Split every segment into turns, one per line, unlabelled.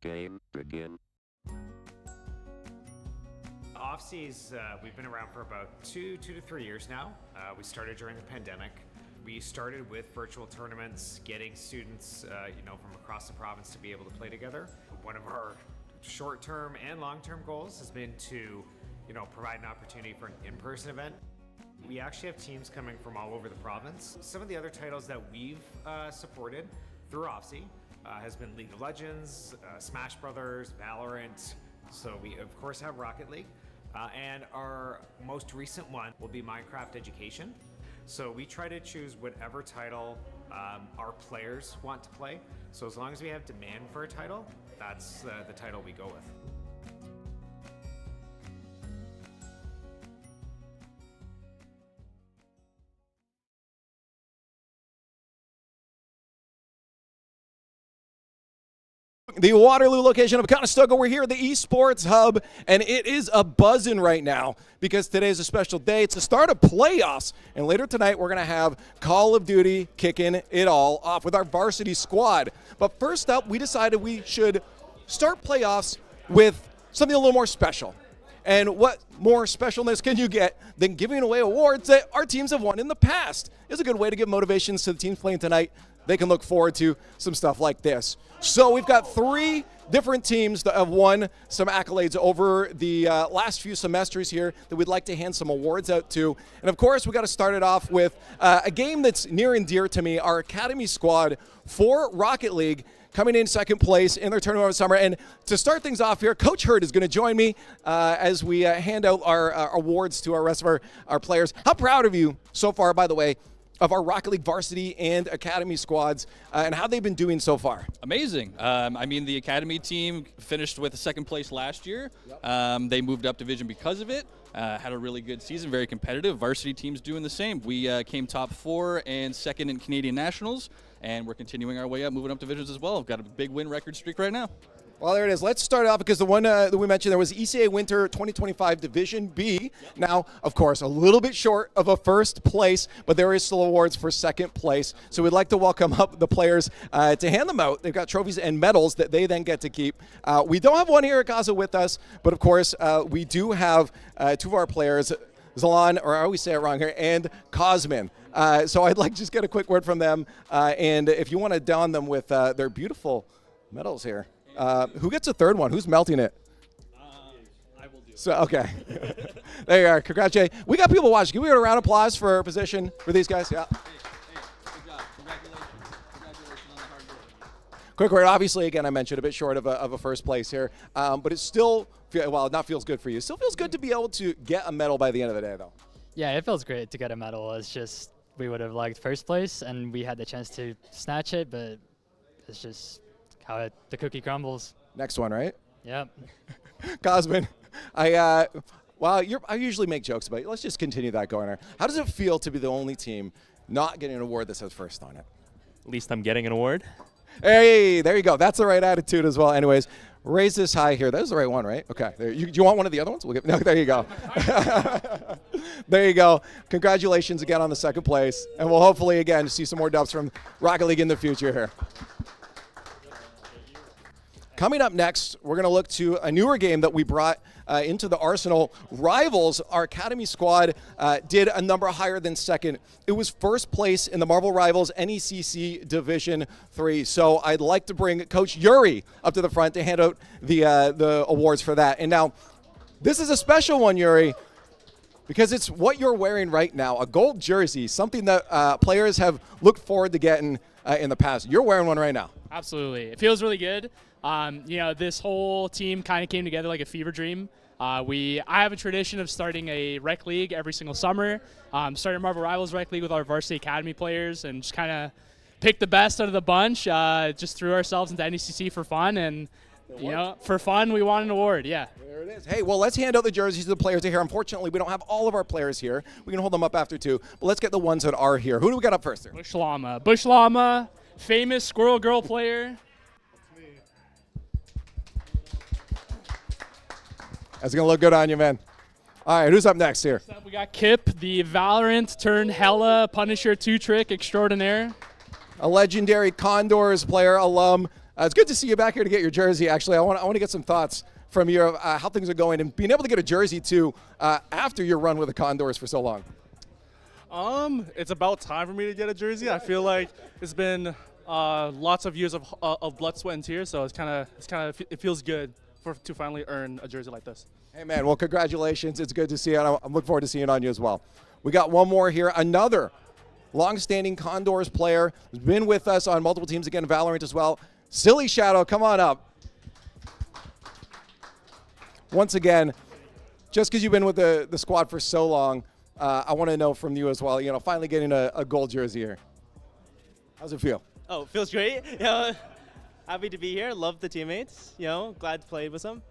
Game begin.
Off-seas, we've been around for about two to 3 years now. We started during the pandemic. We started with virtual tournaments, getting students, from across the province to be able to play together. One of our short-term and long-term goals has been to, provide an opportunity for an in-person event. We actually have teams coming from all over the province. Some of the other titles that we've supported through OFSI has been League of Legends, Smash Brothers, Valorant. So we of course have Rocket League, and our most recent one will be Minecraft Education. So we try to choose whatever title our players want to play. So as long as we have demand for a title, that's the title we go with.
The Waterloo location of Conestoga. We're here at the Esports Hub, and it is a buzzing right now because today is a special day. It's the start of playoffs, and later tonight we're going to have Call of Duty kicking it all off with our varsity squad. But first up, we decided we should start playoffs with something a little more special. And what more specialness can you get than giving away awards that our teams have won in the past? It's a good way to give motivations to the teams playing tonight. They can look forward to some stuff like this. So we've got 3 different teams that have won some accolades over the last few semesters here that we'd like to hand some awards out to. And of course, we got to start it off with a game that's near and dear to me, our Academy squad for Rocket League, coming in second place in their tournament over the summer. And to start things off here, Coach Hurd is going to join me as we hand out our awards to our rest of our players. How proud of you so far, by the way, of our Rocket League varsity and Academy squads, and how they've been doing so far?
Amazing. The Academy team finished with second place last year. Yep. They moved up division because of it. Had a really good season, very competitive. Varsity team's doing the same. We came top 4 and second in Canadian Nationals, and we're continuing our way up, moving up divisions as well. We've got a big win record streak right now.
Well, there it is. Let's start off because the one that we mentioned there was ECA Winter 2025 Division B. Yep. Now, of course, a little bit short of a first place, but there is still awards for second place. So we'd like to welcome up the players to hand them out. They've got trophies and medals that they then get to keep. We don't have one here at Gaza with us, but of course, we do have 2 of our players, Zalan, or I always say it wrong here, and Cosmin. So I'd like to just get a quick word from them, and if you want to don them with their beautiful medals here. Who gets a third one? Who's melting it?
I will do it.
So, okay. There you are. Congratulations. We got people watching. Can we get a round of applause for position for these guys? Yeah.
Hey, good job. Congratulations. Congratulations on the hard work.
Quick word. Obviously, again, I mentioned a bit short of a first place here, but it still, not feels good for you. It still feels good to be able to get a medal by the end of the day, though.
Yeah, it feels great to get a medal. It's just we would have liked first place, and we had the chance to snatch it, but it's just how the cookie crumbles.
Next one, right?
Yep.
Cosmin, I usually make jokes about it. Let's just continue that going on. How does it feel to be the only team not getting an award that says first on it?
At least I'm getting an award.
Hey, there you go. That's the right attitude as well. Anyways, raise this high here. That was the right one, right? Okay. Do you want one of the other ones? No, there you go. There you go. Congratulations again on the second place. And we'll hopefully, again, see some more dubs from Rocket League in the future here. Coming up next, we're going to look to a newer game that we brought into the arsenal. Rivals, our Academy squad, did a number higher than second. It was first place in the Marvel Rivals NECC Division 3. So I'd like to bring Coach Yuri up to the front to hand out the awards for that. And now, this is a special one, Yuri, because it's what you're wearing right now, a gold jersey, something that players have looked forward to getting in the past. You're wearing one right now.
Absolutely. It feels really good. This whole team kind of came together like a fever dream. I have a tradition of starting a rec league every single summer. Starting Marvel Rivals rec league with our Varsity Academy players and just kind of pick the best out of the bunch. Just threw ourselves into NECC for fun, and for fun we won an award. Yeah.
There it is. Hey, well, let's hand out the jerseys to the players here. Unfortunately, we don't have all of our players here. We can hold them up after too, but let's get the ones that are here. Who do we got up first here?
Bush Llama, famous Squirrel Girl player.
That's going to look good on you, man. All right, who's up next here?
Next up, we got Kip, the Valorant turned Hella Punisher 2-trick extraordinaire.
A legendary Condors player, alum, It's good to see you back here to get your jersey. Actually, I want to get some thoughts from you of how things are going and being able to get a jersey too after your run with the Condors for so long.
It's about time for me to get a jersey. I feel like it's been lots of years of blood, sweat, and tears. So it feels good to finally earn a jersey like this.
Hey man, well congratulations. It's good to see you. I'm looking forward to seeing it on you as well. We got one more here. Another long-standing Condors player who's been with us on multiple teams, again, Valorant as well. Silly Shadow, come on up. Once again, just because you've been with the squad for so long, I want to know from you as well, finally getting a gold jersey here. How's it feel?
Oh, feels great. Happy to be here. Love the teammates. Glad to play with them.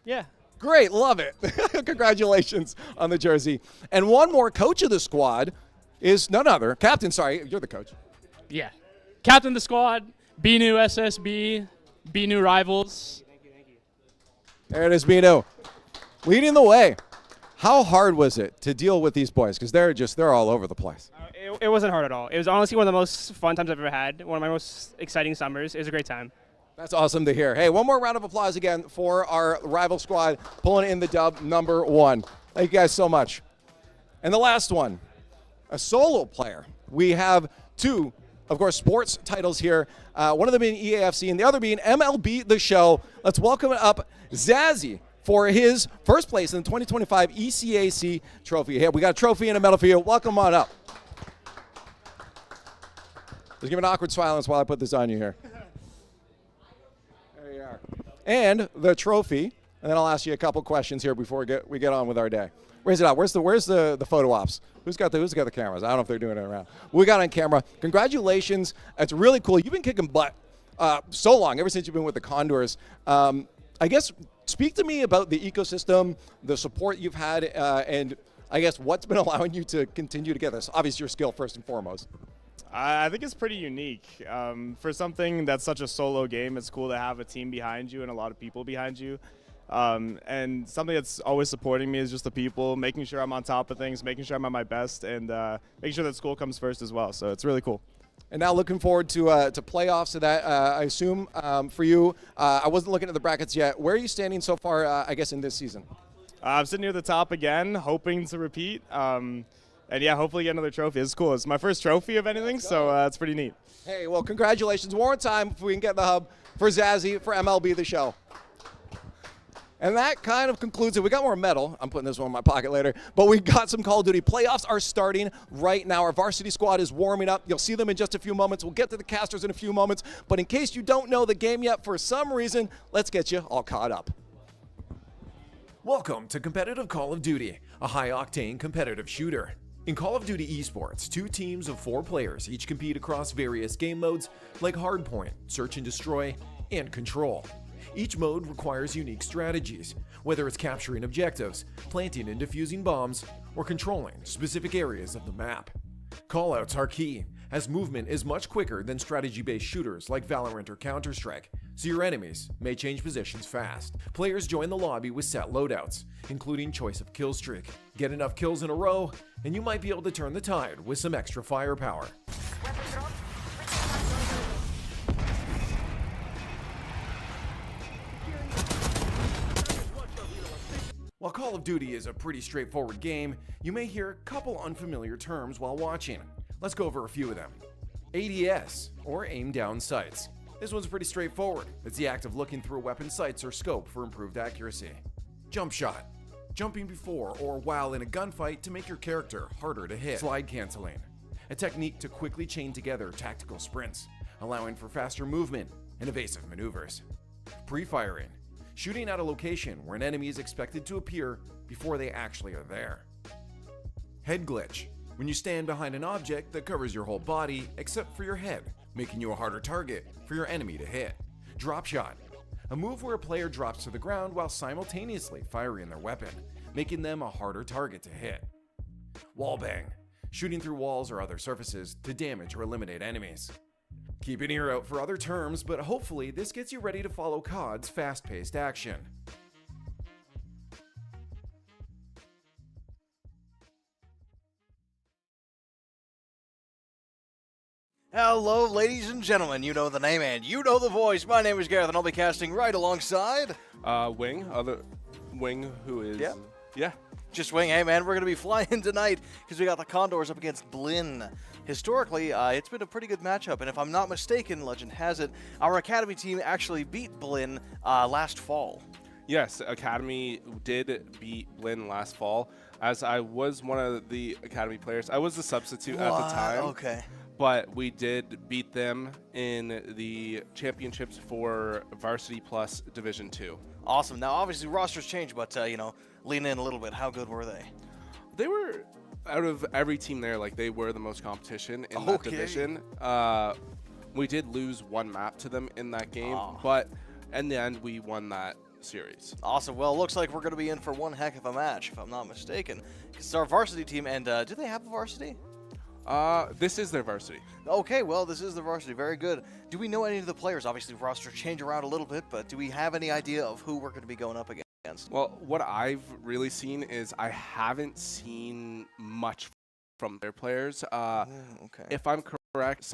Yeah.
Great, love it. Congratulations on the jersey. And one more coach of the squad is none other. Captain, sorry, you're the coach.
Yeah. Captain of the squad, BNU SSB, BNU Rivals.
There it is, Bino. Leading the way. How hard was it to deal with these boys? Because they're all over the place.
It wasn't hard at all. It was honestly one of the most fun times I've ever had. One of my most exciting summers. It was a great time.
That's awesome to hear. Hey, one more round of applause again for our rival squad pulling in the dub #1. Thank you guys so much. And the last one, a solo player. We have two, of course, sports titles here. One of them being EAFC and the other being MLB The Show. Let's welcome up Zazzy for his first place in the 2025 ECAC trophy. Hey, we got a trophy and a medal for you. Welcome on up. Let's give an awkward silence while I put this on you here. There you are. And the trophy, and then I'll ask you a couple questions here before we get on with our day. Raise it out. Where's the photo ops? Who's got the cameras? I don't know if they're doing it around. We got on camera. Congratulations. It's really cool. You've been kicking butt so long, ever since you've been with the Condors. I guess speak to me about the ecosystem, the support you've had, and I guess what's been allowing you to continue to get this. Obviously, your skill first and foremost.
I think it's pretty unique. For something that's such a solo game, it's cool to have a team behind you and a lot of people behind you. And something that's always supporting me is just the people, making sure I'm on top of things, making sure I'm at my best, and making sure that school comes first as well. So it's really cool.
And now looking forward to playoffs. So that I assume for you, I wasn't looking at the brackets yet. Where are you standing so far, I guess, in this season?
I'm sitting near the top again, hoping to repeat. And yeah, hopefully get another trophy. It's cool. It's my first trophy of anything, so it's pretty neat.
Hey, well, congratulations. One more time if we can get the hub for Zazzy for MLB The Show. And that kind of concludes it. We got more metal. I'm putting this one in my pocket later. But we got some Call of Duty. Playoffs are starting right now. Our varsity squad is warming up. You'll see them in just a few moments. We'll get to the casters in a few moments. But in case you don't know the game yet for some reason, let's get you all caught up.
Welcome to competitive Call of Duty, a high-octane competitive shooter. In Call of Duty Esports, 2 teams of 4 players each compete across various game modes like Hardpoint, Search and Destroy, and Control. Each mode requires unique strategies, whether it's capturing objectives, planting and defusing bombs, or controlling specific areas of the map. Callouts are key, as movement is much quicker than strategy-based shooters like Valorant or Counter-Strike, so your enemies may change positions fast. Players join the lobby with set loadouts, including choice of kill streak. Get enough kills in a row, and you might be able to turn the tide with some extra firepower. While Call of Duty is a pretty straightforward game, you may hear a couple unfamiliar terms while watching. Let's go over a few of them. ADS, or Aim Down Sights. This one's pretty straightforward. It's the act of looking through a weapon's sights or scope for improved accuracy. Jump Shot. Jumping before or while in a gunfight to make your character harder to hit. Slide Canceling. A technique to quickly chain together tactical sprints, allowing for faster movement and evasive maneuvers. Pre-firing. Shooting at a location where an enemy is expected to appear before they actually are there. Head Glitch. When you stand behind an object that covers your whole body except for your head, making you a harder target for your enemy to hit. Drop Shot. A move where a player drops to the ground while simultaneously firing their weapon, making them a harder target to hit. Wall Bang. Shooting through walls or other surfaces to damage or eliminate enemies. Keep an ear out for other terms, but hopefully this gets you ready to follow COD's fast-paced action.
Hello, ladies and gentlemen. You know the name and you know the voice. My name is Gareth, and I'll be casting right alongside
Wing, who is
just Wing. Hey, man, we're going to be flying tonight because we got the Condors up against Blinn. Historically, it's been a pretty good matchup, and if I'm not mistaken, legend has it, our Academy team actually beat Blinn last fall.
Yes, Academy did beat Blinn last fall. As I was one of the Academy players, I was the substitute at the time.
Okay.
But we did beat them in the championships for Varsity Plus Division 2.
Awesome. Now, obviously, rosters changed, but, lean in a little bit. How good were they?
They were, out of every team there, like, they were the most competition in that division. We did lose one map to them in that game, but in the end, we won that series.
Awesome. Well, it looks like we're going to be in for one heck of a match, if I'm not mistaken. It's our varsity team, and do they have a varsity?
This is their varsity.
Okay, well, this is the varsity. Very good. Do we know any of the players? Obviously, rosters change around a little bit, but do we have any idea of who we're going to be going up against?
Well, what I've really seen is I haven't seen much from their players. If I'm correct,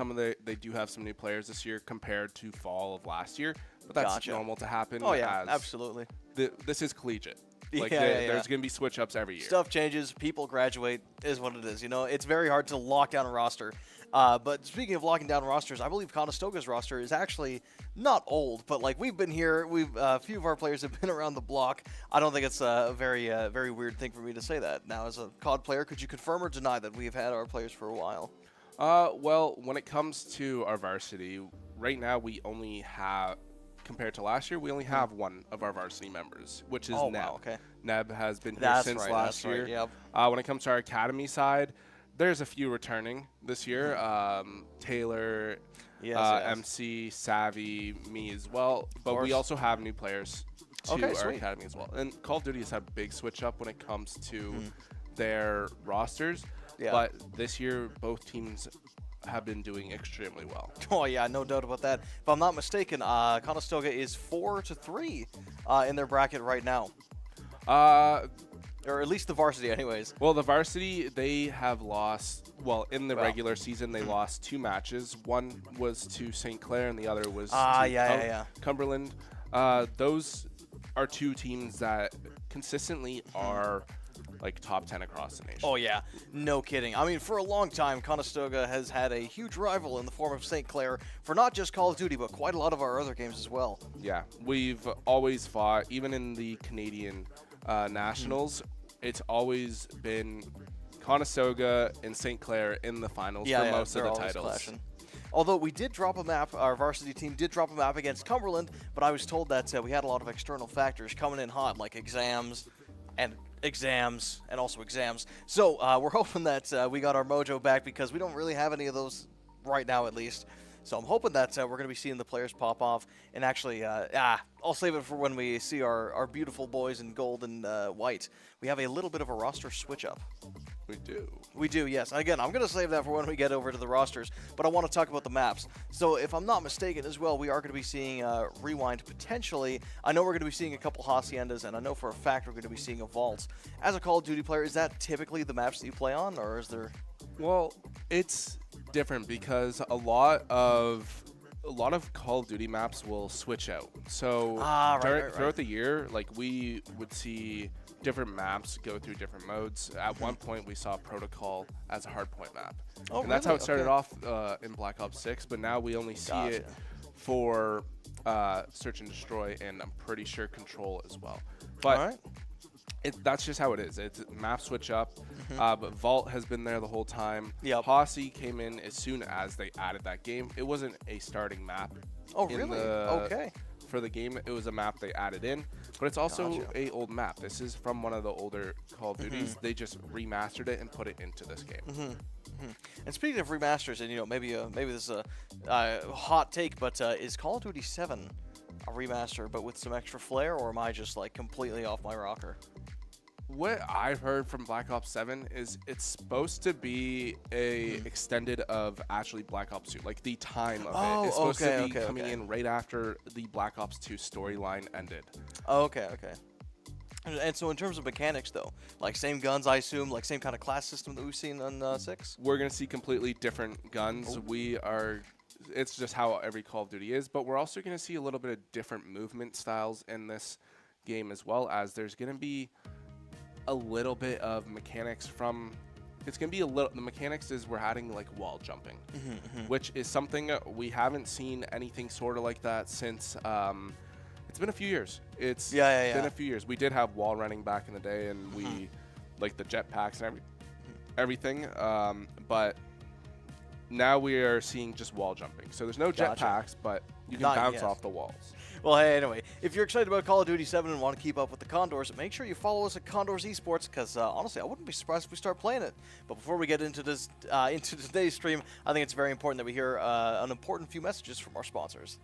they do have some new players this year compared to fall of last year, but that's normal to happen.
Oh, yeah, absolutely.
This is collegiate. Like
there's
going to be switch ups every year.
Stuff changes, people graduate, is what it is. You know, it's very hard to lock down a roster. But speaking of locking down rosters, I believe Conestoga's roster is actually not old, but like we've been here, a few of our players have been around the block. I don't think it's a very weird thing for me to say that. Now, as a COD player, could you confirm or deny that we've had our players for a while?
Well, when it comes to our varsity, right now we only have, compared to last year, we only have one of our varsity members, which is Neb.
Wow, okay.
Neb has been here since last year.
Yep.
When it comes to our academy side, there's a few returning this year. Taylor, MC, Savvy, me as well. But we also have new players to our academy as well. And Call of Duty has had a big switch up when it comes to their rosters.
Yeah.
But this year, both teams have been doing extremely well.
Oh yeah, no doubt about that. If I'm not mistaken, Conestoga is 4-3 in their bracket right now. Or at least the varsity anyways.
Well, the varsity, they have lost, well, in the regular season, they lost 2 matches. One was to St. Clair and the other was to Cumberland. Those are 2 teams that consistently are like top 10 across the nation.
Oh yeah, no kidding. I mean, for a long time, Conestoga has had a huge rival in the form of St. Clair for not just Call of Duty, but quite a lot of our other games as well.
Yeah, we've always fought, even in the Canadian Nationals, it's always been Conestoga and St. Clair in the finals for most of the titles.
Clashing. Although we did drop a map, our varsity team did drop a map against Cumberland, but I was told that we had a lot of external factors coming in hot, like exams and also exams. So we're hoping that we got our mojo back because we don't really have any of those right now, at least. So I'm hoping that we're going to be seeing the players pop off. And actually, I'll save it for when we see our beautiful boys in gold and white. We have a little bit of a roster switch up.
We do.
We do, yes. And again, I'm going to save that for when we get over to the rosters, but I want to talk about the maps. So if I'm not mistaken as well, we are going to be seeing Rewind potentially. I know we're going to be seeing a couple Haciendas, and I know for a fact we're going to be seeing a Vault. As a Call of Duty player, is that typically the maps that you play on, or is there...
Well, it's different because a lot of Call of Duty maps will switch out. So throughout the year, like we would see different maps go through different modes. At one point, we saw Protocol as a hardpoint map.
Oh,
and that's how it started off in Black Ops 6, but now we only see it for Search and Destroy, and I'm pretty sure Control as well. But that's just how it is. It's map switch up, but Vault has been there the whole time.
Yep.
Posse came in as soon as they added that game. It wasn't a starting map.
Oh, really? Okay.
For the game, it was a map they added in, but it's also a old map. This is from one of the older Call of Duties. They just remastered it and put it into this game.
And speaking of remasters, and maybe this is a hot take, but is Call of Duty 7 a remaster but with some extra flair, or am I just like completely off my rocker?
What I've heard from Black Ops 7 is it's supposed to be a extended of actually Black Ops 2, like the time of it. It's supposed to be coming in right after the Black Ops 2 storyline ended.
Okay. And so in terms of mechanics, though, like same guns, I assume, like same kind of class system that we've seen on 6?
We're going to see completely different guns. It's just how every Call of Duty is, but we're also going to see a little bit of different movement styles in this game, as well as there's going to be a little bit of mechanics from... It's going to be the mechanics is we're adding like wall jumping, which is something we haven't seen anything sort of like that since... it's been a few years. It's been a few years. We did have wall running back in the day, and we like the jetpacks and everything. But now we are seeing just wall jumping. So there's no jetpacks, but you can bounce off the walls.
Well, hey, anyway, if you're excited about Call of Duty 7 and want to keep up with the Condors, make sure you follow us at Condors Esports, because honestly, I wouldn't be surprised if we start playing it. But before we get into this into today's stream, I think it's very important that we hear an important few messages from our sponsors.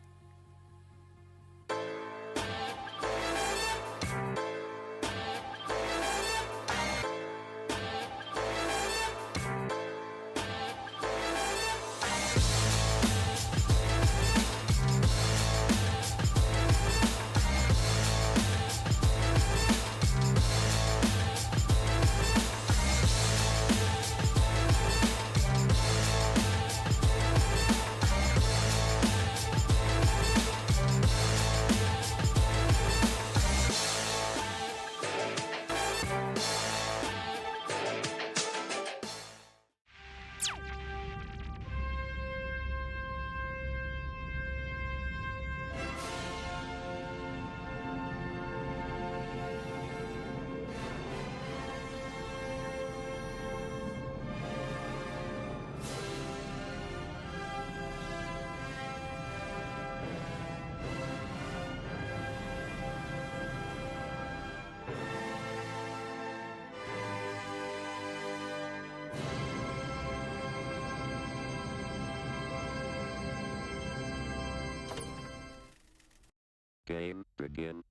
Game begin.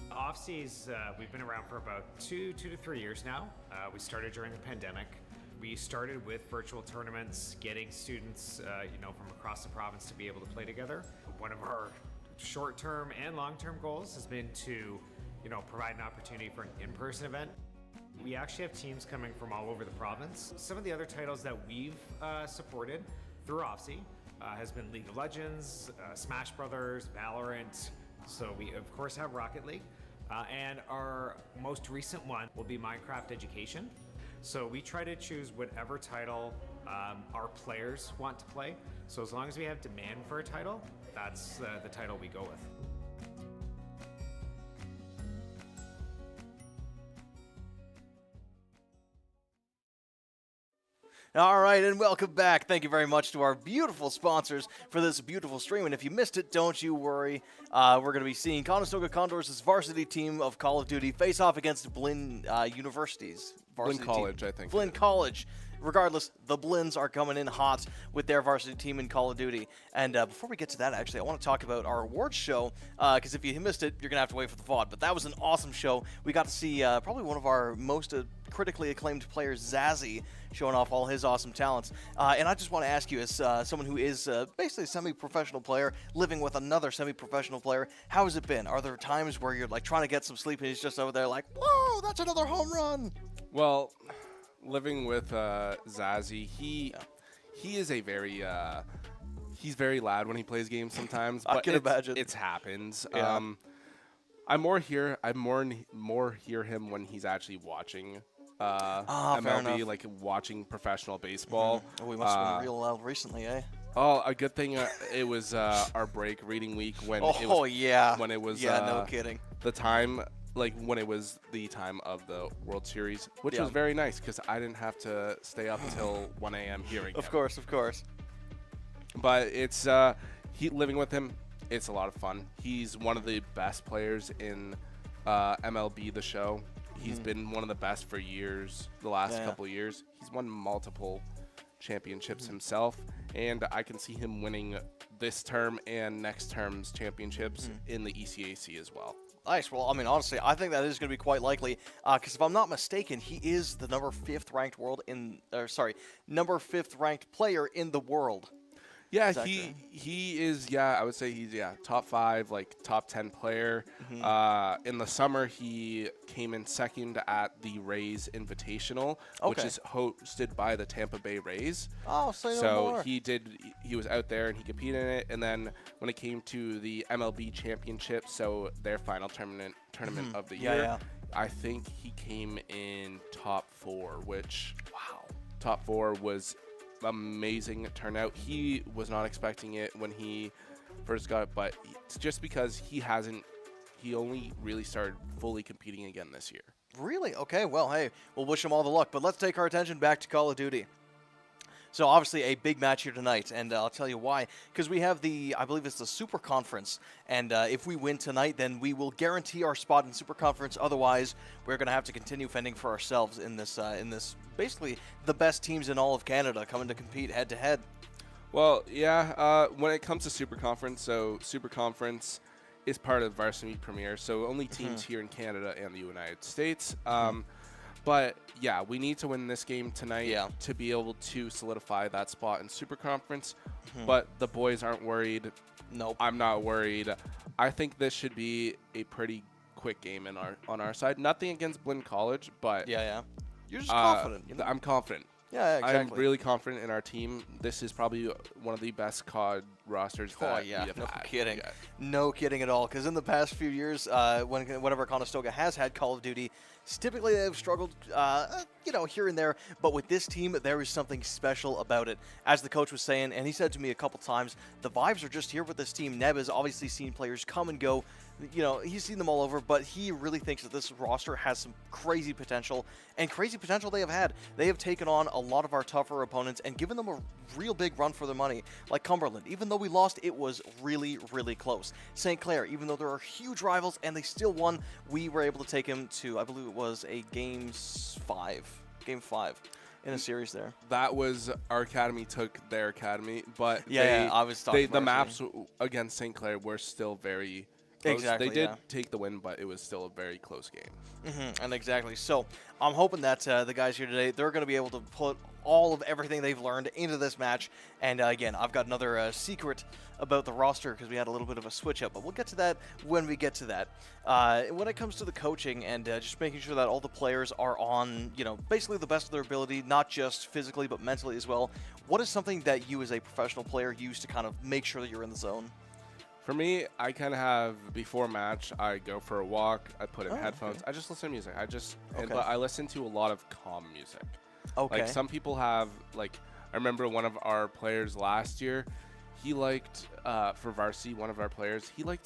Off-seas, we've been around for about 2 to 3 years now. We started during the pandemic. We started with virtual tournaments, getting students, from across the province to be able to play together. One of our short-term and long-term goals has been to, provide an opportunity for an in-person event. We actually have teams coming from all over the province. Some of the other titles that we've supported through Off-sea has been League of Legends, Smash Brothers, Valorant. So we of course have Rocket League, and our most recent one will be Minecraft Education. So we try to choose whatever title our players want to play. So as long as we have demand for a title, that's the title we go with.
All right, and welcome back. Thank you very much to our beautiful sponsors for this beautiful stream. And if you missed it, don't you worry. We're going to be seeing Conestoga Condors' varsity team of Call of Duty face off against Blinn University's varsity
Blinn College,
team.
I think.
Blinn College. Regardless, the Blinns are coming in hot with their varsity team in Call of Duty. And before we get to that, actually, I want to talk about our awards show, because if you missed it, you're going to have to wait for the VOD. But that was an awesome show. We got to see probably one of our most critically acclaimed players, Zazzy, showing off all his awesome talents. And I just want to ask you, as someone who is basically a semi-professional player, living with another semi-professional player, how has it been? Are there times where you're like trying to get some sleep and he's just over there like, whoa, that's another home run?
Well, living with Zazzy, he is a very he's very loud when he plays games sometimes.
I can imagine.
It happens.
Yeah.
I more hear him when he's actually watching MLB, like watching professional baseball.
Oh, we must have been real loud recently, eh?
Oh, a good thing it was our break reading week when
no
kidding, the time. Like when it was the time of the World Series, which was very nice because I didn't have to stay up until 1 a.m. hearing him.
Of course.
But it's living with him. It's a lot of fun. He's one of the best players in MLB The Show. He's been one of the best for years. The last couple of years, he's won multiple championships himself, and I can see him winning this term and next term's championships in the ECAC as well.
Nice. Well, I mean, honestly, I think that is going to be quite likely because if I'm not mistaken, he is the number 5th ranked ranked player in the world. Is that
he is. Yeah, I would say he's top 5, like top 10 player. In the summer, he came in second at the Rays Invitational, which is hosted by the Tampa Bay Rays.
Oh, say no
so
more.
he was out there and he competed in it. And then when it came to the MLB Championship, so their final tournament of the year, I think he came in top 4, which top 4 was amazing turnout. He was not expecting it when he first got it, but it's just because he only really started fully competing again this year.
Really? Okay, well, hey, we'll wish him all the luck, but let's take our attention back to Call of Duty. So obviously a big match here tonight, and I'll tell you why. Because we have I believe it's the Super Conference, and if we win tonight, then we will guarantee our spot in Super Conference. Otherwise, we're going to have to continue fending for ourselves in this basically the best teams in all of Canada coming to compete head-to-head.
Well, when it comes to Super Conference, so Super Conference is part of Varsity Premier, so only teams here in Canada and the United States. But, yeah, we need to win this game tonight to be able to solidify that spot in Super Conference. But the boys aren't worried.
Nope.
I'm not worried. I think this should be a pretty quick game on our side. Nothing against Blinn College, but
you're just confident. You know?
I'm confident.
Yeah, exactly.
I'm really confident in our team. This is probably one of the best COD rosters that we have had.
Kidding.
Yeah.
No kidding at all. Because in the past few years, whenever Conestoga has had Call of Duty, typically they've struggled, here and there. But with this team, there is something special about it. As the coach was saying, and he said to me a couple times, the vibes are just here with this team. Neb has obviously seen players come and go. He's seen them all over, but he really thinks that this roster has some crazy potential, and crazy potential they have had. They have taken on a lot of our tougher opponents and given them a real big run for their money, like Cumberland. Even though we lost, it was really, really close. St. Clair, even though there are huge rivals and they still won, we were able to take him to, I believe it was a Game 5 in a series there.
That was our academy took their academy, but
I was talking
the maps against St. Clair were still very close.
Exactly.
They did take the win, but it was still a very close game.
And exactly. So I'm hoping that the guys here today, they're going to be able to put all of everything they've learned into this match. And again, I've got another secret about the roster because we had a little bit of a switch up, but we'll get to that when we get to that. When it comes to the coaching and just making sure that all the players are on, basically the best of their ability, not just physically but mentally as well. What is something that you as a professional player use to kind of make sure that you're in the zone?
For me, I kind of have before match. I go for a walk. I put in headphones. Okay. I just listen to music. But I listen to a lot of calm music.
Okay.
Like some people have I remember one of our players last year. He liked for Varsity. One of our players. He wanted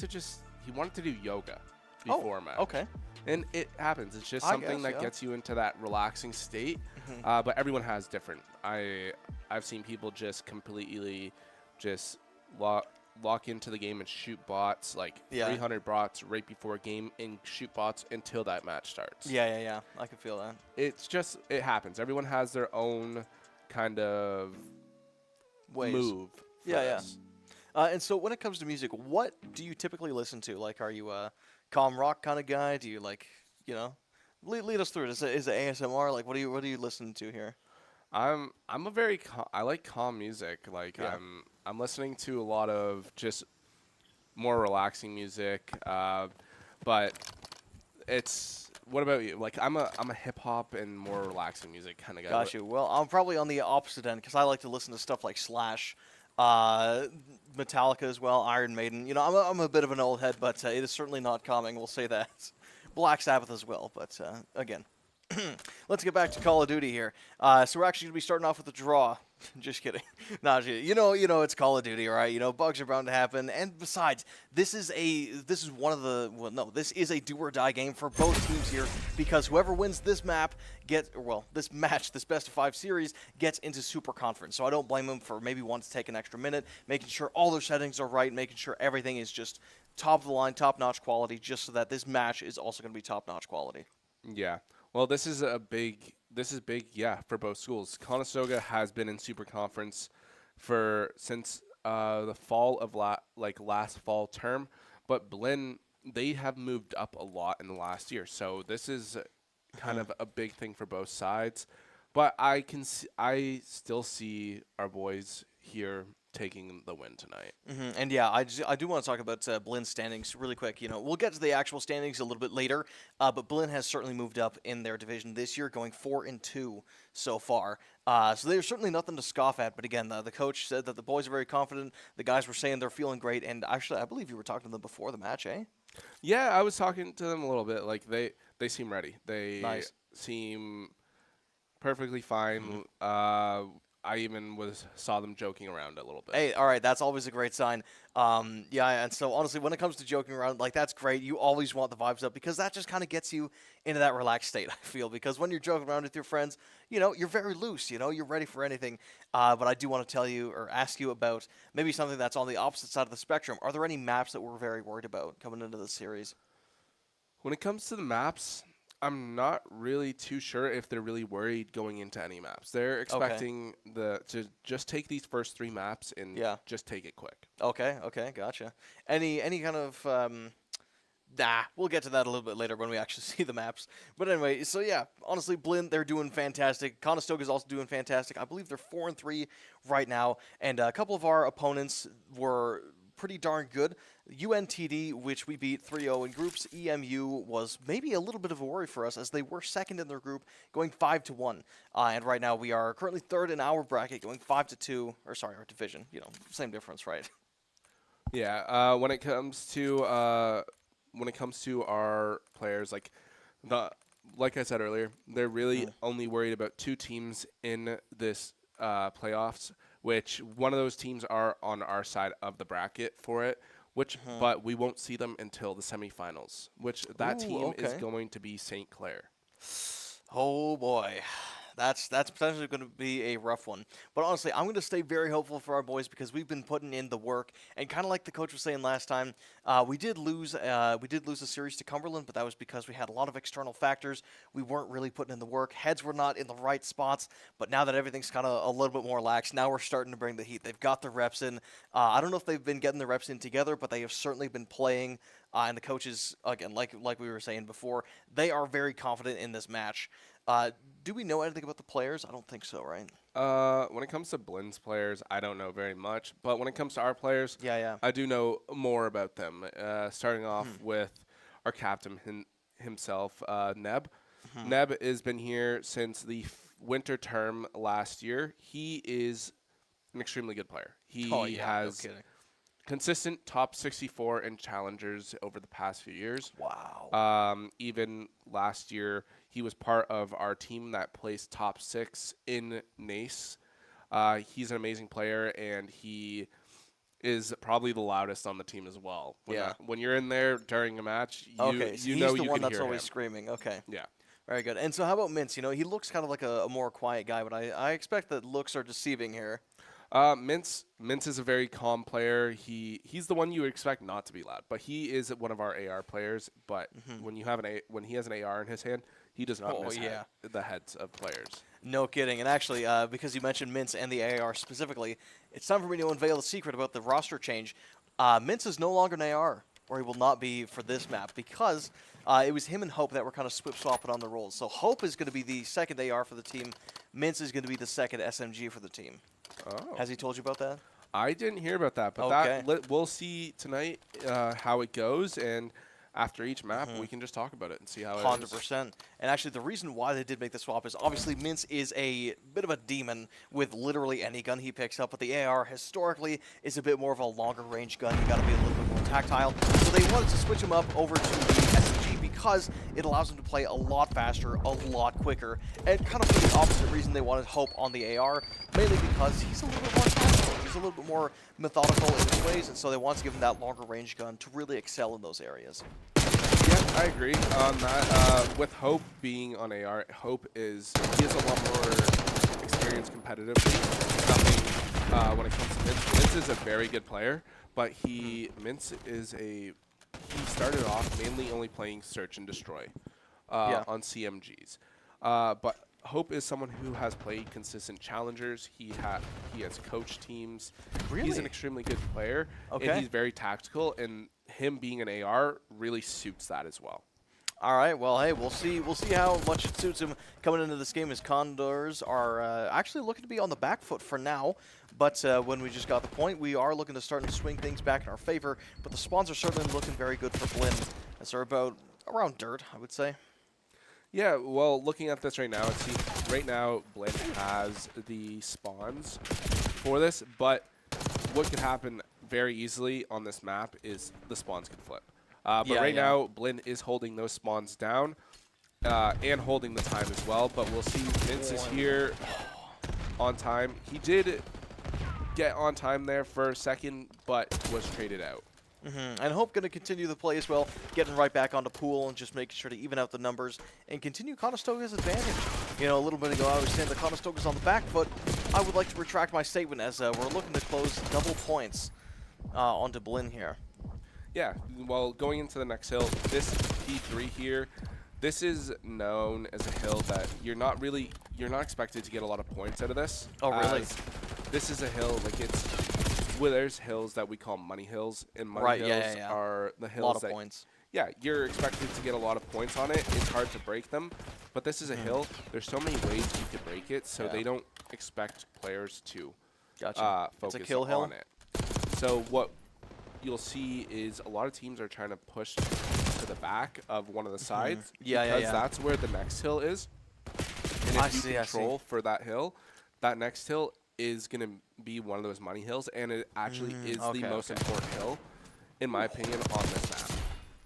to do yoga before match.
Okay.
And it happens. It's just something that gets you into that relaxing state. But everyone has different. I've seen people just completely lock into the game and shoot bots, 300 bots right before a game and shoot bots until that match starts.
Yeah. I can feel that.
It happens. Everyone has their own kind of move.
Yeah. And so when it comes to music, what do you typically listen to? Like, are you a calm rock kind of guy? Do you lead us through it? Is it ASMR? Like, what are you listening to here?
I like calm music. I'm listening to a lot of just more relaxing music. But what about you? Like I'm a hip hop and more relaxing music kind of guy.
Got you. Well, I'm probably on the opposite end because I like to listen to stuff like Slash, Metallica as well, Iron Maiden. I'm a bit of an old head, but it is certainly not calming. We'll say that. Black Sabbath as well, but again. Let's get back to Call of Duty here. So we're actually going to be starting off with a draw. Just kidding. No, it's Call of Duty, right? Bugs are bound to happen. And besides, this is a do or die game for both teams here because whoever wins this match, this best of 5 series gets into Super Conference. So I don't blame them for maybe wanting to take an extra minute, making sure all their settings are right, making sure everything is just top of the line, top-notch quality, just so that this match is also going to be top-notch quality.
Yeah. Well, this is big, for both schools. Conestoga has been in Super Conference since the fall of last fall term, but Blinn, they have moved up a lot in the last year. So this is kind of a big thing for both sides. But I still see our boys here taking the win tonight.
And yeah, I do want to talk about Blinn's standings really quick. You know, we'll get to the actual standings a little bit later, but Blinn has certainly moved up in their division this year, going 4-2 so far. So there's certainly nothing to scoff at. But again, the coach said that the boys are very confident. The guys were saying they're feeling great. And actually, I believe you were talking to them before the match, eh?
Yeah, I was talking to them a little bit. Like they seem ready. They seem perfectly fine. I even saw them joking around a little bit.
Hey, all right, that's always a great sign. Yeah, and so honestly, when it comes to joking around, like that's great. You always want the vibes up because that just kind of gets you into that relaxed state, I feel. Because when you're joking around with your friends, you know, you're very loose. You know, you're ready for anything. But I do want to tell you or ask you about maybe something that's on the opposite side of the spectrum. Are there any maps that we're very worried about coming into this series?
When it comes to the maps, I'm not really too sure if they're really worried going into any maps. They're expecting to just take these first 3 maps and just take it quick.
Okay, gotcha. Any kind of we'll get to that a little bit later when we actually see the maps. But anyway, so yeah, honestly, Blinn, they're doing fantastic. Conestoga's also doing fantastic. I believe they're 4-3 right now, and a couple of our opponents were pretty darn good. UNTD, which we beat 3-0 in groups. EMU was maybe a little bit of a worry for us as they were second in their group, going 5-1. And right now we are currently third in our bracket, going 5-2. Or sorry, our division. You know, same difference, right?
Yeah. When it comes to our players, like I said earlier, they're really only worried about 2 teams in this playoffs, which one of those teams are on our side of the bracket for it. But we won't see them until the semifinals, which that team is going to be St. Clair.
Oh boy. That's potentially going to be a rough one. But honestly, I'm going to stay very hopeful for our boys because we've been putting in the work. And kind of like the coach was saying last time, we did lose a series to Cumberland, but that was because we had a lot of external factors. We weren't really putting in the work. Heads were not in the right spots. But now that everything's kind of a little bit more lax, now we're starting to bring the heat. They've got the reps in. I don't know if they've been getting the reps in together, but they have certainly been playing. And the coaches, again, like we were saying before, they are very confident in this match. Do we know anything about the players? I don't think so, right?
When it comes to Blinn's players, I don't know very much. But when it comes to our players,
yeah,
I do know more about them. Starting off with our captain himself, Neb. Neb has been here since the winter term last year. He is an extremely good player. He has consistent top 64 in challengers over the past few years.
Wow.
Even last year, he was part of our team that placed top 6 in NACE. He's an amazing player, and he is probably the loudest on the team as well. When you're in there during a match, you know you can hear him.
He's the one that's always screaming. Okay.
Yeah.
Very good. And so how about Mintz? You know, he looks kind of like a more quiet guy, but I expect that looks are deceiving here.
Mintz is a very calm player. He's the one you would expect not to be loud, but he is one of our AR players. But when he has an AR in his hand, he does not miss the heads of players.
No kidding. And actually, because you mentioned Mintz and the AR specifically, it's time for me to unveil the secret about the roster change. Mintz is no longer an AR, or he will not be for this map, because it was him and Hope that were kind of swap-swapping on the roles. So Hope is going to be the second AR for the team. Mintz is going to be the second SMG for the team.
Oh.
Has he told you about that?
I didn't hear about that, but we'll see tonight how it goes, and after each map, we can just talk about it and see how it is.
100%. And actually, the reason why they did make the swap is obviously Mintz is a bit of a demon with literally any gun he picks up, but the AR historically is a bit more of a longer range gun. You got to be a little bit more tactile. So they wanted to switch him up over to the SMG because it allows him to play a lot faster, a lot quicker, and kind of for the opposite reason they wanted Hope on the AR, mainly because he's a little bit more tactical. He's a little bit more methodical in his ways, and so they wanted to give him that longer range gun to really excel in those areas.
Yeah, I agree on that. With Hope being on AR, he has a lot more experience competitively. Nothing when it comes to Mintz. Mintz is a very good player, but Mintz is he started off mainly only playing Search and Destroy on CMGs. But Hope is someone who has played consistent challengers. He has coached teams.
Really?
He's an extremely good player, and he's very tactical, and him being an AR really suits that as well.
All right, well, hey, we'll see how much it suits him coming into this game, as Condors are actually looking to be on the back foot for now. But when we just got the point, we are looking to start and swing things back in our favor. But the spawns are certainly looking very good for Blinn, as they're about around dirt, I would say.
Yeah, well, looking at this right now, right now Blinn has the spawns for this, but what could happen very easily on this map is the spawns could flip. But right now, Blinn is holding those spawns down and holding the time as well. But we'll see Vince is here on time. He did get on time there for a second, but was traded out.
And Hope going to continue the play as well, getting right back onto Pool and just making sure to even out the numbers and continue Conestoga's advantage. You know, a little bit ago I was saying that Conestoga's on the back foot. I would like to retract my statement, as we're looking to close double points onto Blinn here.
Yeah, well, going into the next hill, this P3 here, this is known as a hill that you're not expected to get a lot of points out of this.
Oh, really?
This is a hill, like there's hills that we call money hills, and money hills are the hills
a lot of
that,
points.
Yeah, you're expected to get a lot of points on it. It's hard to break them, but this is a hill. There's so many ways you could break it, so they don't expect players to focus
it's a kill hill.
on it. So what you'll see is a lot of teams are trying to push to the back of one of the sides because that's where the next hill is. And if you control for that hill, that next hill is going to be one of those money hills, and it actually is the most important hill, in my opinion, on this map.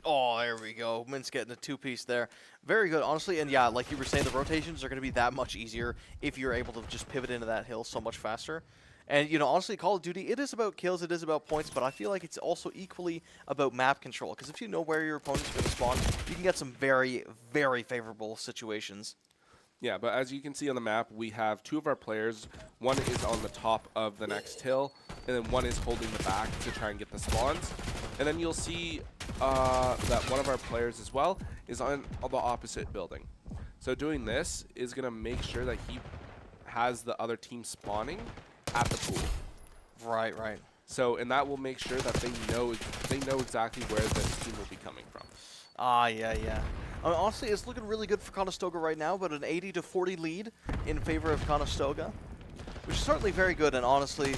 Oh, there we go. Mint's getting a two-piece there. Very good, honestly. And yeah, like you were saying, the rotations are going to be that much easier if you're able to just pivot into that hill so much faster. And, you know, honestly, Call of Duty, it is about kills, it is about points, but I feel like it's also equally about map control. Because if you know where your opponent's going to spawn, you can get some very, very favorable situations.
Yeah, but as you can see on the map, we have two of our players. One is on the top of the next hill, and then one is holding the back to try and get the spawns. And then you'll see that one of our players as well is on the opposite building. So doing this is going to make sure that he has the other team spawning at the pool.
Right.
So, and that will make sure that they know exactly where this team will be coming from.
Yeah. I mean, honestly, it's looking really good for Conestoga right now, but an 80-40 lead in favor of Conestoga, which is certainly very good. And honestly,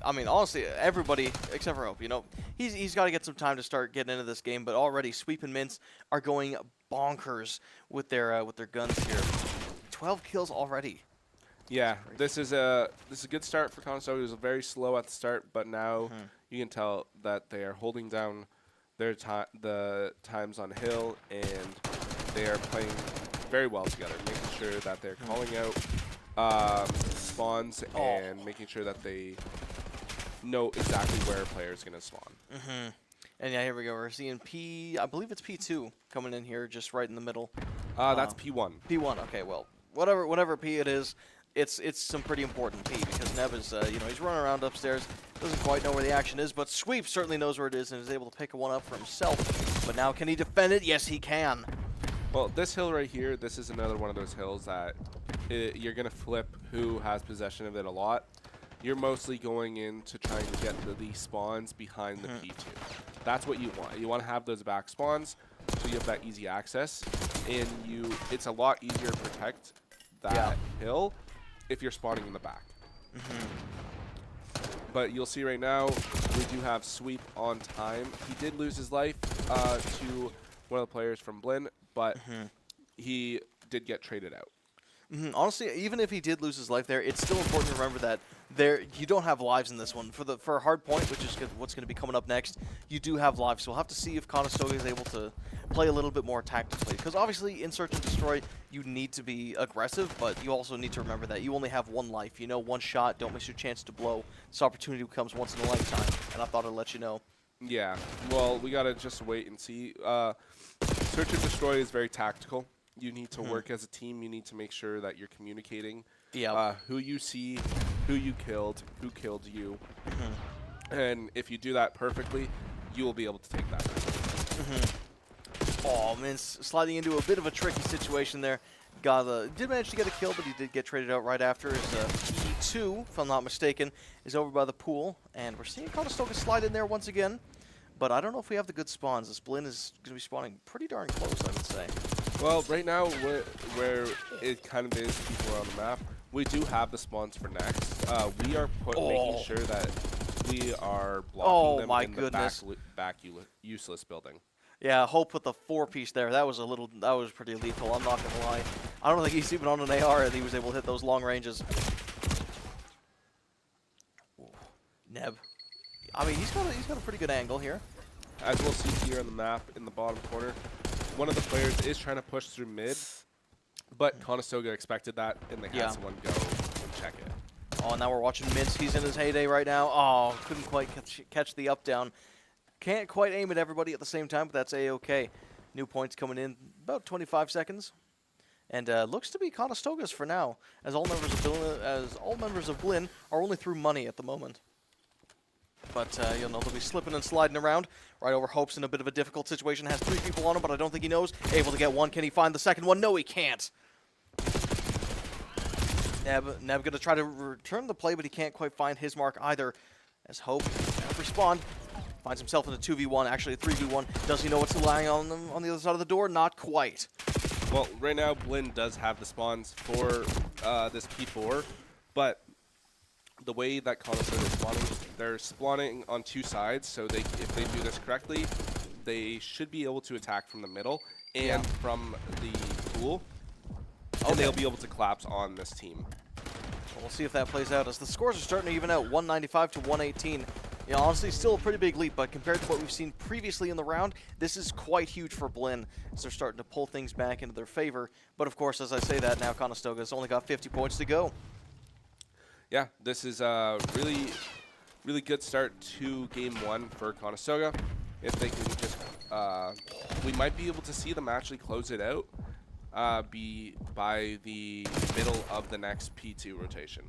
honestly, everybody except for Hope, you know, he's got to get some time to start getting into this game. But already, Sweep and Mints are going bonkers with their guns here. 12 kills already.
Yeah, this is a good start for Conestoga. It was very slow at the start, but now you can tell that they are holding down their the times on hill, and they are playing very well together, making sure that they're calling out spawns and making sure that they know exactly where a player is going to spawn.
And yeah, here we go. We're seeing I believe it's P2 coming in here, just right in the middle.
That's P1.
P1. Okay, well, whatever P it is. It's some pretty important P, because Neb is, you know, he's running around upstairs, doesn't quite know where the action is, but Sweep certainly knows where it is and is able to pick one up for himself. But now, can he defend it? Yes, he can.
Well, this hill right here, this is another one of those hills that you're going to flip who has possession of it a lot. You're mostly going in to trying to get the spawns behind the P2. That's what you want. You want to have those back spawns so you have that easy access, and it's a lot easier to protect that hill if you're spawning in the back. But you'll see right now, we do have Sweep on time. He did lose his life to one of the players from Blinn, but he did get traded out.
Honestly, even if he did lose his life there, it's still important to remember that you don't have lives in this one. For a hard point, which is what's going to be coming up next, you do have lives. So we'll have to see if Conestoga is able to play a little bit more tactically. Because obviously, in Search and Destroy, you need to be aggressive, but you also need to remember that you only have one life. You know, one shot, don't miss your chance to blow. This opportunity comes once in a lifetime, and I thought I'd let you know.
Yeah, well, we got to just wait and see. Search and Destroy is very tactical. You need to work as a team. You need to make sure that you're communicating who you see, who you killed, who killed you. And if you do that perfectly, you will be able to take that.
Oh, man, sliding into a bit of a tricky situation there. Did manage to get a kill, but he did get traded out right after. His P2, if I'm not mistaken, is over by the pool. And we're seeing Conestoga slide in there once again. but I don't know if we have the good spawns. This Blinn is going to be spawning pretty darn close, I would say.
Well, right now, where it kind of is people are on the map, we do have the spawns for next. We are making sure that we are blocking them in the back useless building.
Yeah, Hope with the 4-piece there. That was pretty lethal, I'm not going to lie. I don't think he's even on an AR and he was able to hit those long ranges. Neb. I mean, he's got a pretty good angle here.
As we'll see here on the map in the bottom corner, one of the players is trying to push through mid, but Conestoga expected that, and they had someone go and check it.
Oh, now we're watching Mince. He's in his heyday right now. Oh, couldn't quite catch the up-down. Can't quite aim at everybody at the same time, but that's A-okay. New points coming in about 25 seconds. And looks to be Conestoga's for now, as all members of Blinn are only through money at the moment. But, you'll know they'll be slipping and sliding around. Right over Hope's in a bit of a difficult situation. Has 3 people on him, but I don't think he knows. Able to get one. Can he find the second one? No, he can't. Neb going to try to return the play, but he can't quite find his mark either. As Hope cannot respond. Finds himself in a 2v1, actually a 3v1. Does he know what's lying on them on the other side of the door? Not quite.
Well, right now, Blinn does have the spawns for this P4, but the way that Conestoga is spawning, they're spawning on 2 sides, so if they do this correctly, they should be able to attack from the middle and from the pool, and they'll be able to collapse on this team.
We'll see if that plays out as the scores are starting to even out, 195 to 118. Yeah, honestly, still a pretty big leap, but compared to what we've seen previously in the round, this is quite huge for Blinn, as they're starting to pull things back into their favor. But of course, as I say that, now Conestoga's only got 50 points to go.
Yeah, this is a really, really good start to Game 1 for Conestoga. If they can just, we might be able to see them actually close it out by the middle of the next P2 rotation.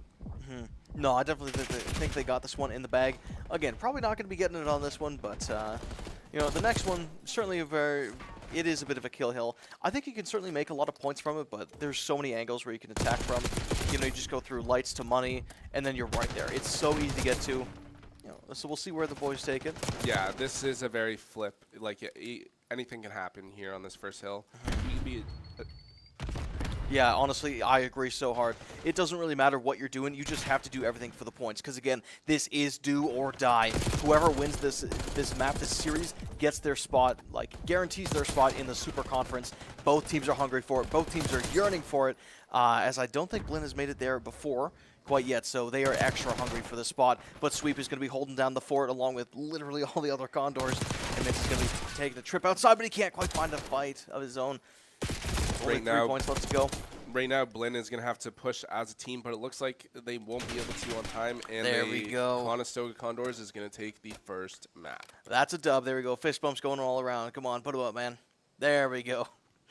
No, I definitely think they got this one in the bag. Again, probably not going to be getting it on this one, but you know, the next one certainly it is a bit of a kill hill. I think you can certainly make a lot of points from it, but there's so many angles where you can attack from. You know, you just go through lights to money, and then you're right there. It's so easy to get to. You know, so we'll see where the boys take it.
Yeah, this is a very flip. Like anything can happen here on this first hill. You can be.
Yeah, honestly, I agree so hard. It doesn't really matter what you're doing. You just have to do everything for the points. Because, again, this is do or die. Whoever wins this map, this series, gets their spot, like, guarantees their spot in the Super Conference. Both teams are hungry for it. Both teams are yearning for it, as I don't think Blinn has made it there before quite yet. So they are extra hungry for the spot. But Sweep is going to be holding down the fort along with literally all the other Condors. And Mitz is going to be taking the trip outside, but he can't quite find a fight of his own. Only 3 points left to go.
Right now, Blinn is going to have to push as a team, but it looks like they won't be able to on time. And
there we go.
Conestoga Condors is going to take the first map.
That's a dub. There we go. Fist bumps going all around. Come on, put them up, man. There we go.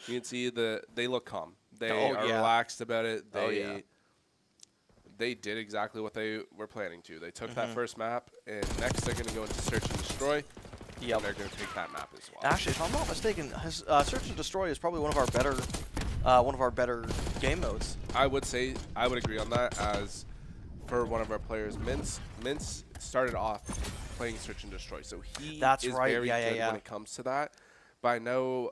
You can see they look calm. They are relaxed about it. They did exactly what they were planning to. They took that first map, and next they're going to go into Search and Destroy. Yep. And they're going to take that map as well.
Actually, if I'm not mistaken, Search and Destroy is probably one of our better game modes.
I would agree on that. As for one of our players, Mince started off playing Search and Destroy, so he is very good when it comes to that. But I know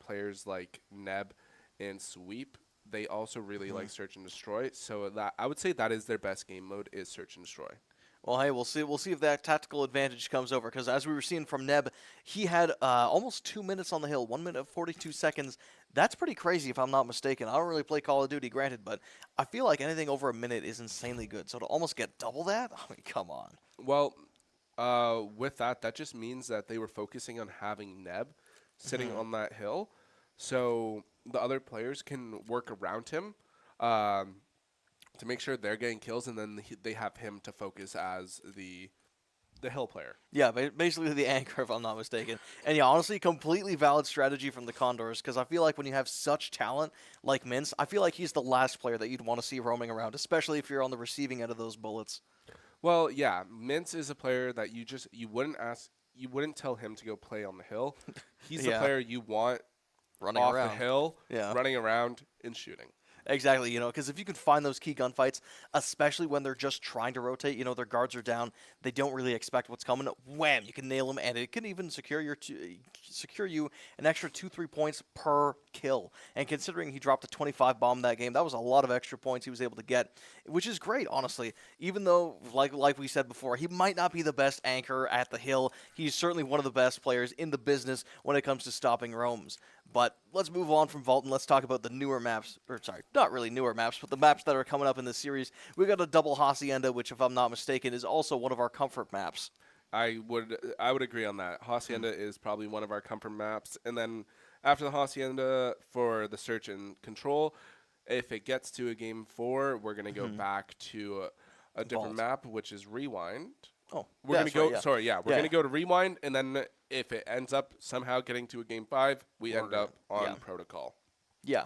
players like Neb and Sweep, they also really like Search and Destroy. So that I would say that is their best game mode, is Search and Destroy.
Well, hey, we'll see if that tactical advantage comes over, because as we were seeing from Neb, he had almost 2 minutes on the hill, 1 minute 42 seconds. That's pretty crazy, if I'm not mistaken. I don't really play Call of Duty, granted, but I feel like anything over a minute is insanely good. So to almost get double that, I mean, come on.
Well, with that just means that they were focusing on having Neb sitting on that hill, so the other players can work around him. To make sure they're getting kills, and then they have him to focus as the hill player.
Yeah, basically the anchor, if I'm not mistaken. And yeah, honestly, completely valid strategy from the Condors, because I feel like when you have such talent like Mince, I feel like he's the last player that you'd want to see roaming around, especially if you're on the receiving end of those bullets.
Well, yeah, Mince is a player that you wouldn't tell him to go play on the hill. He's the player you want
running
off
around
the hill, running around and shooting.
exactly. You know, because if you can find those key gunfights, especially when they're just trying to rotate, you know, their guards are down, they don't really expect what's coming. Wham! You can nail them, and it can even secure you an extra 2-3 points per kill. And considering he dropped a 25 bomb that game, that was a lot of extra points he was able to get, which is great, honestly. Even though, like we said before, he might not be the best anchor at the hill, he's certainly one of the best players in the business when it comes to stopping roams. But let's move on from Vault and let's talk about the newer maps, or sorry, not really newer maps, but the maps that are coming up in this series. We've got a double Hacienda, which, if I'm not mistaken, is also one of our comfort maps.
I would agree on that. Hacienda is probably one of our comfort maps, and then after the Hacienda for the search and control, if it gets to a game 4, we're gonna go back to a different map, which is Rewind.
Oh,
we're gonna go.
Right, yeah.
Sorry, yeah, we're gonna go to Rewind, and then if it ends up somehow getting to a game 5, we end up on Protocol.
Yeah.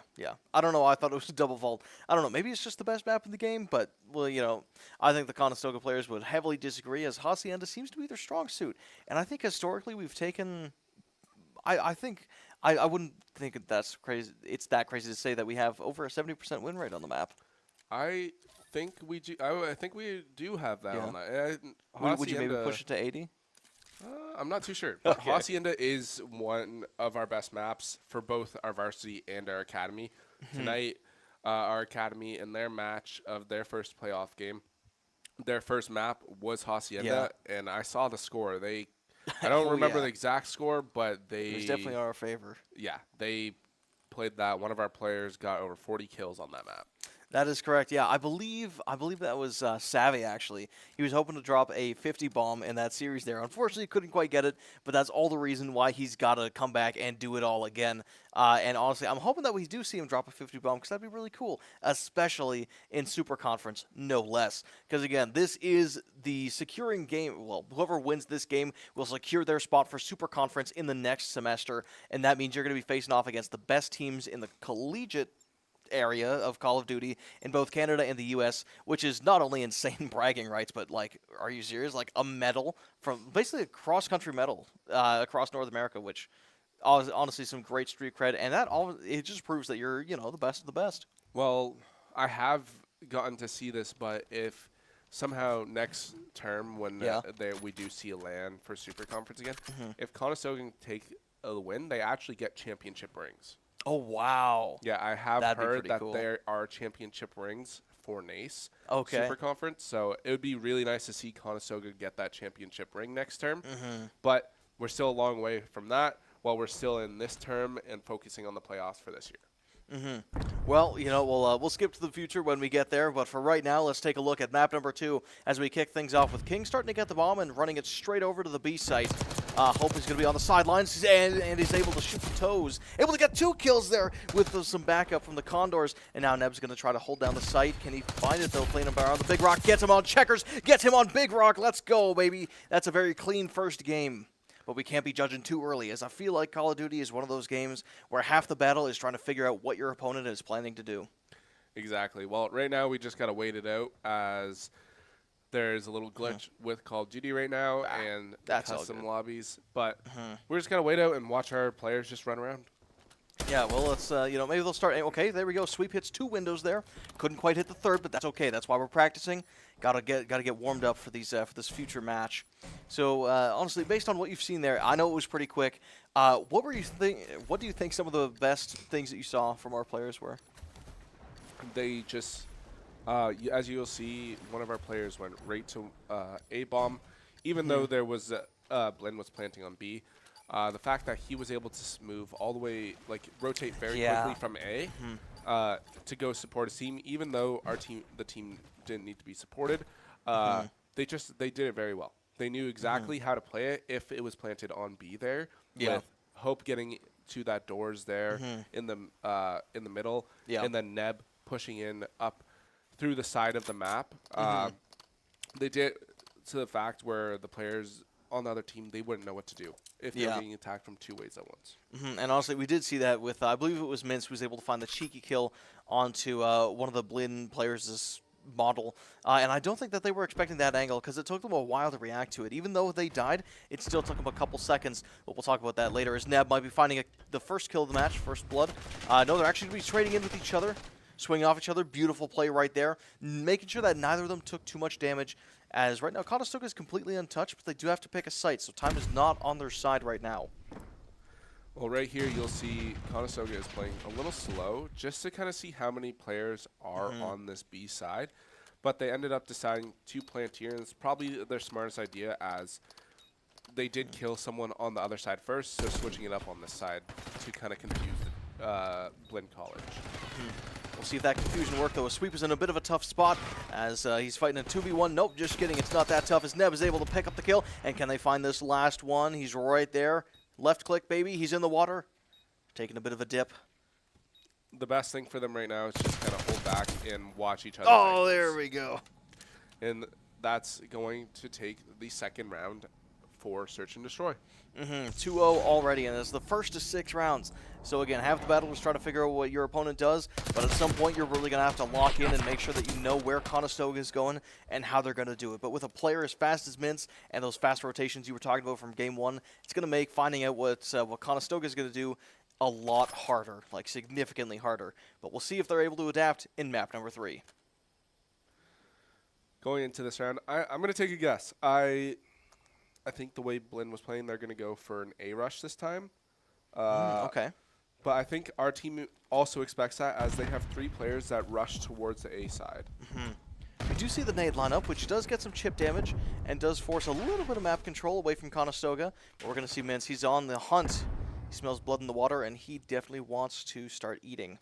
I don't know. I thought it was a double Vault. I don't know. Maybe it's just the best map in the game, but, well, you know, I think the Conestoga players would heavily disagree, as Hacienda seems to be their strong suit. And I think historically we've taken. I think I wouldn't think that's crazy. It's that crazy to say that we have over a 70% win rate on the map.
I think we do. I think we do have that on that.
Would you maybe push it to 80?
I'm not too sure. But Hacienda is one of our best maps for both our varsity and our academy. Tonight, our academy in their match of their first playoff game, their first map was Hacienda, and I saw the score. I don't remember the exact score, but it
was definitely in our favor.
Yeah, they played that. One of our players got over 40 kills on that map.
That is correct. Yeah, I believe that was Savvy, actually. He was hoping to drop a 50 bomb in that series there. Unfortunately, couldn't quite get it, but that's all the reason why he's got to come back and do it all again. And honestly, I'm hoping that we do see him drop a 50 bomb, because that'd be really cool, especially in Super Conference, no less. Because, again, this is the securing game. Well, whoever wins this game will secure their spot for Super Conference in the next semester, and that means you're going to be facing off against the best teams in the collegiate area of Call of Duty in both Canada and the US, which is not only insane bragging rights, but, like, are you serious? Like, a medal from basically a cross-country medal across North America, which honestly some great street cred, and it just proves that you're, you know, the best of the best.
Well, I have gotten to see this, but if somehow next term when we do see a LAN for Super Conference again, if Conestoga can take a win, they actually get championship rings.
Oh, wow.
Yeah, I have heard that there are championship rings for NACE Super Conference, so it would be really nice to see Conestoga get that championship ring next term. But we're still a long way from that while we're still in this term and focusing on the playoffs for this year.
Well, you know, we'll skip to the future when we get there, but for right now, let's take a look at map number 2 as we kick things off with King starting to get the bomb and running it straight over to the B site. Hope is going to be on the sidelines, and he's able to shoot the toes. Able to get 2 kills there with some backup from the Condors, and now Neb's going to try to hold down the site. Can he find it, though? Playing him around the Big Rock, gets him on checkers, gets him on Big Rock. Let's go, baby. That's a very clean first game. But we can't be judging too early, as I feel like Call of Duty is one of those games where half the battle is trying to figure out what your opponent is planning to do.
Exactly. Well, right now we just got to wait it out, as there's a little glitch with Call of Duty right now and custom lobbies. But we're just going to wait out and watch our players just run around.
Yeah, well, let's, you know, maybe they'll start. Okay, there we go. Sweep hits 2 windows there. Couldn't quite hit the 3rd, but that's okay. That's why we're practicing. Gotta get warmed up for these for this future match. So honestly, based on what you've seen there, I know it was pretty quick. What do you think some of the best things that you saw from our players were?
They just, as you'll see, one of our players went right to A bomb, even though there was Blinn was planting on B. The fact that he was able to move all the way, like rotate very quickly from A to go support his team, even though the team didn't need to be supported. They did it very well. They knew exactly how to play it if it was planted on B there. With Hope getting to that doors there in the middle, and then Neb pushing in up through the side of the map. They did to the fact where the players on the other team, they wouldn't know what to do if they were getting attacked from 2 ways at once.
And honestly, we did see that with, I believe it was Mince who was able to find the cheeky kill onto one of the Blinn players' model. And I don't think that they were expecting that angle, because it took them a while to react to it. Even though they died, it still took them a couple seconds. But we'll talk about that later, as Neb might be finding the first kill of the match, first blood. No, they're actually going to be trading in with each other. swinging off each other. Beautiful play right there. Making sure that neither of them took too much damage, as right now Conestoga is completely untouched, but they do have to pick a site, so time is not on their side right now.
Well, right here you'll see Conestoga is playing a little slow just to kind of see how many players are on this B side. But they ended up deciding to plant here, and it's probably their smartest idea, as they did kill someone on the other side first, so switching it up on this side to kind of confuse Blinn College.
We'll see if that confusion worked, though. A Sweep is in a bit of a tough spot as he's fighting a 2v1. Nope, just kidding. It's not that tough as Neb is able to pick up the kill. And can they find this last one? He's right there. Left click, baby. He's in the water. Taking a bit of a dip.
The best thing for them right now is just kind of hold back and watch each other.
Oh, there we go.
And that's going to take the second round for Search and Destroy.
2-0 already, and it's the first of 6 rounds. So again, half the battle is trying to figure out what your opponent does, but at some point you're really going to have to lock in and make sure that you know where Conestoga is going and how they're going to do it. But with a player as fast as Mintz and those fast rotations you were talking about from game 1, it's going to make finding out what Conestoga is going to do a lot harder, like significantly harder. But we'll see if they're able to adapt in map number 3.
Going into this round, I'm going to take a guess. I think the way Blinn was playing, they're going to go for an A rush this time.
Okay.
But I think our team also expects that, as they have 3 players that rush towards the A side.
We do see the nade lineup, which does get some chip damage and does force a little bit of map control away from Conestoga. But we're going to see Mintz. He's on the hunt. He smells blood in the water, and he definitely wants to start eating.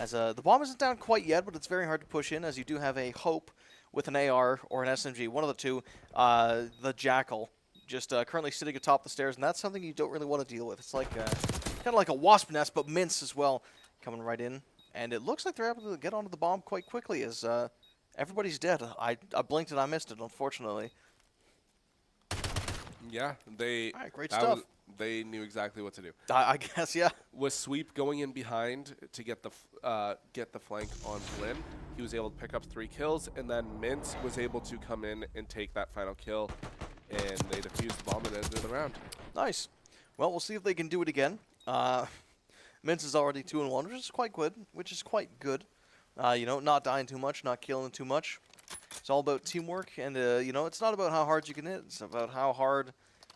As the bomb isn't down quite yet, but it's very hard to push in, as you do have a hope with an AR or an SMG, one of the two. The Jackal just currently sitting atop the stairs, and that's something you don't really want to deal with. It's like kind of like a wasp nest, but Mintz as well, coming right in. And it looks like they're able to get onto the bomb quite quickly, as everybody's dead. I blinked and I missed it, unfortunately.
Yeah,
great stuff.
They knew exactly what to do.
I guess, yeah.
With Sweep going in behind to get the flank on Blinn, he was able to pick up 3 kills, and then Mintz was able to come in and take that final kill, and they defused the bomb and ended the round.
Nice. Well, we'll see if they can do it again. Mintz is already 2-1, which is quite good. You know, not dying too much, not killing too much. It's all about teamwork, and you know, it's not about how hard you can hit. It's about how hard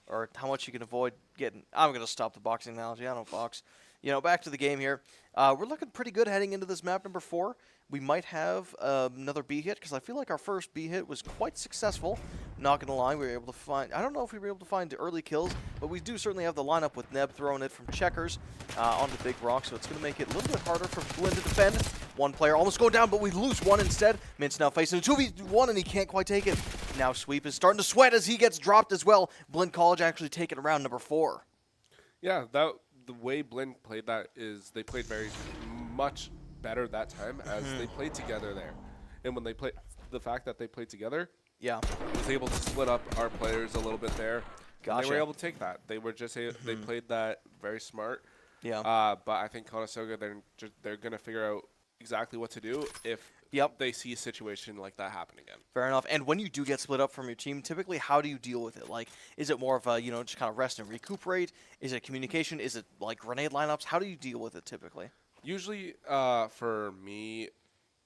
or how much you can avoid getting. I'm going to stop the boxing analogy. I don't box. You know, back to the game here. We're looking pretty good heading into this map number 4. We might have another B hit, because I feel like our first B hit was quite successful. Not going to lie, we were able to find, I don't know if we were able to find early kills, but we do certainly have the lineup with Neb throwing it from checkers on the big rock, so it's going to make it a little bit harder for Blinn to defend. One player almost going down, but we lose one instead. Mintz now facing a 2v1, and he can't quite take it. Now Sweep is starting to sweat as he gets dropped as well. Blinn College actually taking around number 4.
Yeah, the way Blinn played that is they played very much better that time, as they played together there. And when they played, the fact that they played together, was able to split up our players a little bit there. Gotcha. They were able to take that. They were just they played that very smart. Yeah. But I think Conestoga, they're going to figure out exactly what to do if they see a situation like that happen again.
Fair enough. And when you do get split up from your team, typically how do you deal with it? Like, is it more of a, you know, just kind of rest and recuperate? Is it communication? Is it like grenade lineups? How do you deal with it typically?
Usually, for me,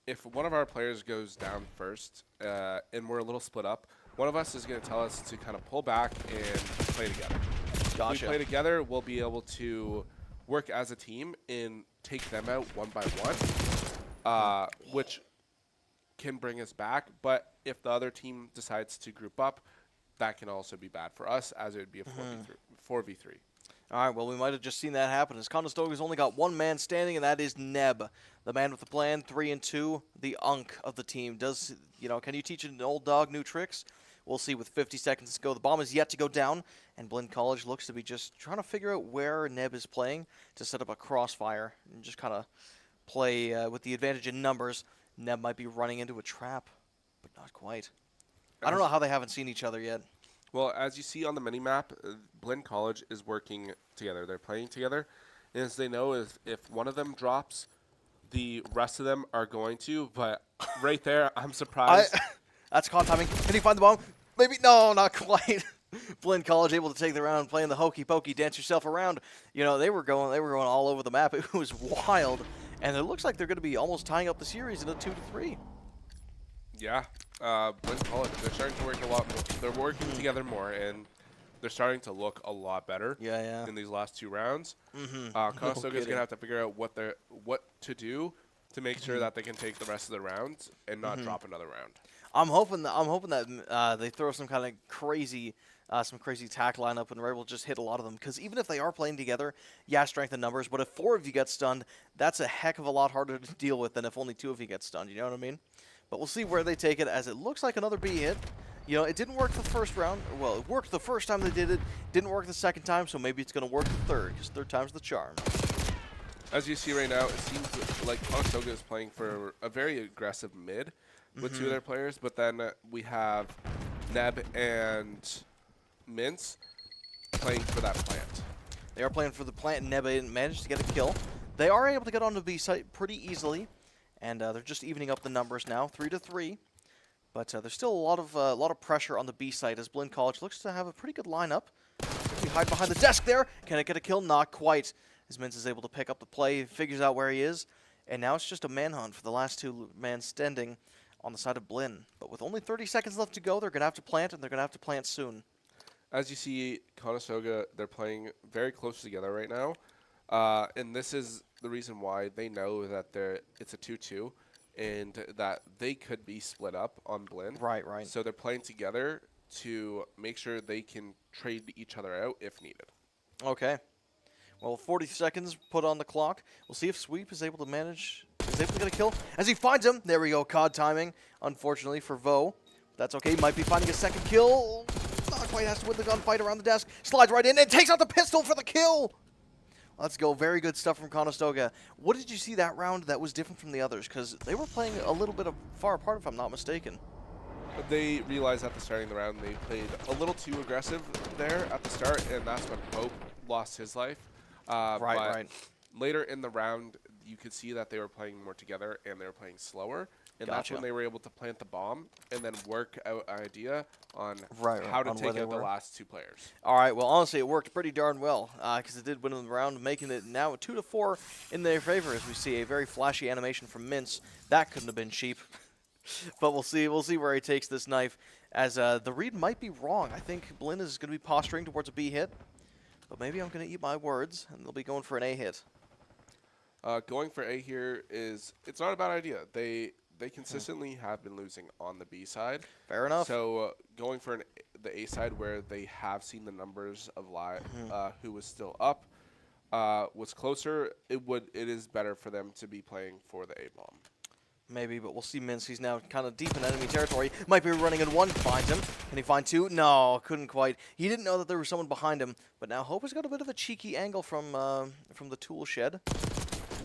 if one of our players goes down first and we're a little split up, one of us is going to tell us to kind of pull back and play together.
Gotcha.
If we play together, we'll be able to work as a team and take them out one by one, which can bring us back. But if the other team decides to group up, that can also be bad for us, as it would be a 4v3.
All right, well, we might have just seen that happen, as Conestoga's only got one man standing, and that is Neb, the man with the plan, 3-2, the unk of the team. Does, you know, can you teach an old dog new tricks? We'll see with 50 seconds to go. The bomb is yet to go down, and Blinn College looks to be just trying to figure out where Neb is playing to set up a crossfire and just kind of play with the advantage in numbers. Neb might be running into a trap, but not quite. I don't know how they haven't seen each other yet.
Well, as you see on the mini-map, Blinn College is working together. They're playing together. And as they know, if one of them drops, the rest of them are going to. But right there, I'm surprised.
That's caught timing. Can he find the bomb? Maybe. No, not quite. Blinn College able to take the round, playing the hokey pokey, dance yourself around. You know, they were going all over the map. It was wild. and it looks like they're going to be almost tying up the series in a 2-3.
Yeah, Blinn College, they're starting to work a lot more. They're working together more, and they're starting to look a lot better in these last 2 rounds. Conestoga is going to have to figure out what to do to make sure that they can take the rest of the rounds and not drop another round.
I'm hoping that they throw some kind of crazy tack lineup and we're able to just hit a lot of them. Because even if they are playing together, yeah, strength in numbers. But if 4 of you get stunned, that's a heck of a lot harder to deal with than if only 2 of you get stunned. You know what I mean? But we'll see where they take it, as it looks like another B hit. You know, it didn't work the first round. Well, it worked the first time they did it. Didn't work the second time, so maybe it's going to work the third, because third time's the charm.
As you see right now, it seems like Conestoga is playing for a very aggressive mid with 2 of their players, but then we have Neb and Mince playing for that plant.
They are playing for the plant, and Neb managed to get a kill. They are able to get on the B site pretty easily, and they're just evening up the numbers now, 3-3. But there's still a lot of pressure on the B site, as Blinn College looks to have a pretty good lineup. If you hide behind the desk there, can it get a kill? Not quite. As Mince is able to pick up the play, figures out where he is, and now it's just a manhunt for the last 2 man standing on the side of Blinn. But with only 30 seconds left to go, they're going to have to plant, and they're going to have to plant soon.
As you see, Conestoga, they're playing very close together right now, and this is the reason why they know that it's a 2-2. And that they could be split up on Blinn.
Right.
So they're playing together to make sure they can trade each other out if needed.
Okay. Well, 40 seconds put on the clock. We'll see if Sweep is able to get a kill. As he finds him, there we go, COD timing, unfortunately for Vo. That's okay, might be finding a second kill. Not quite, has to win the gunfight around the desk. Slides right in and takes out the pistol for the kill. Let's go. Very good stuff from Conestoga. What did you see that round that was different from the others? Because they were playing a little bit far apart, if I'm not mistaken.
They realized at the starting of the round they played a little too aggressive there at the start, and that's when Hope lost his life.
Right.
Later in the round, you could see that they were playing more together and they were playing slower. And that's when they were able to plant the bomb and then work out an idea on how to take out the last 2 players.
All right, well, honestly, it worked pretty darn well because it did win the round, making it now 2-4 in their favor as we see a very flashy animation from Mince. That couldn't have been cheap. But we'll see where he takes this knife, as the read might be wrong. I think Blinn is going to be posturing towards a B hit, but maybe I'm going to eat my words, and they'll be going for an A hit.
Going for A here it's not a bad idea. They consistently have been losing on the B side.
Fair enough.
So going for the A side, where they have seen the numbers of who was still up, was closer. It is better for them to be playing for the A bomb.
Maybe, but we'll see Mince. He's now kind of deep in enemy territory. Might be running in 1. Finds him. Can he find 2? No, couldn't quite. He didn't know that there was someone behind him. But now Hope has got a bit of a cheeky angle from the tool shed.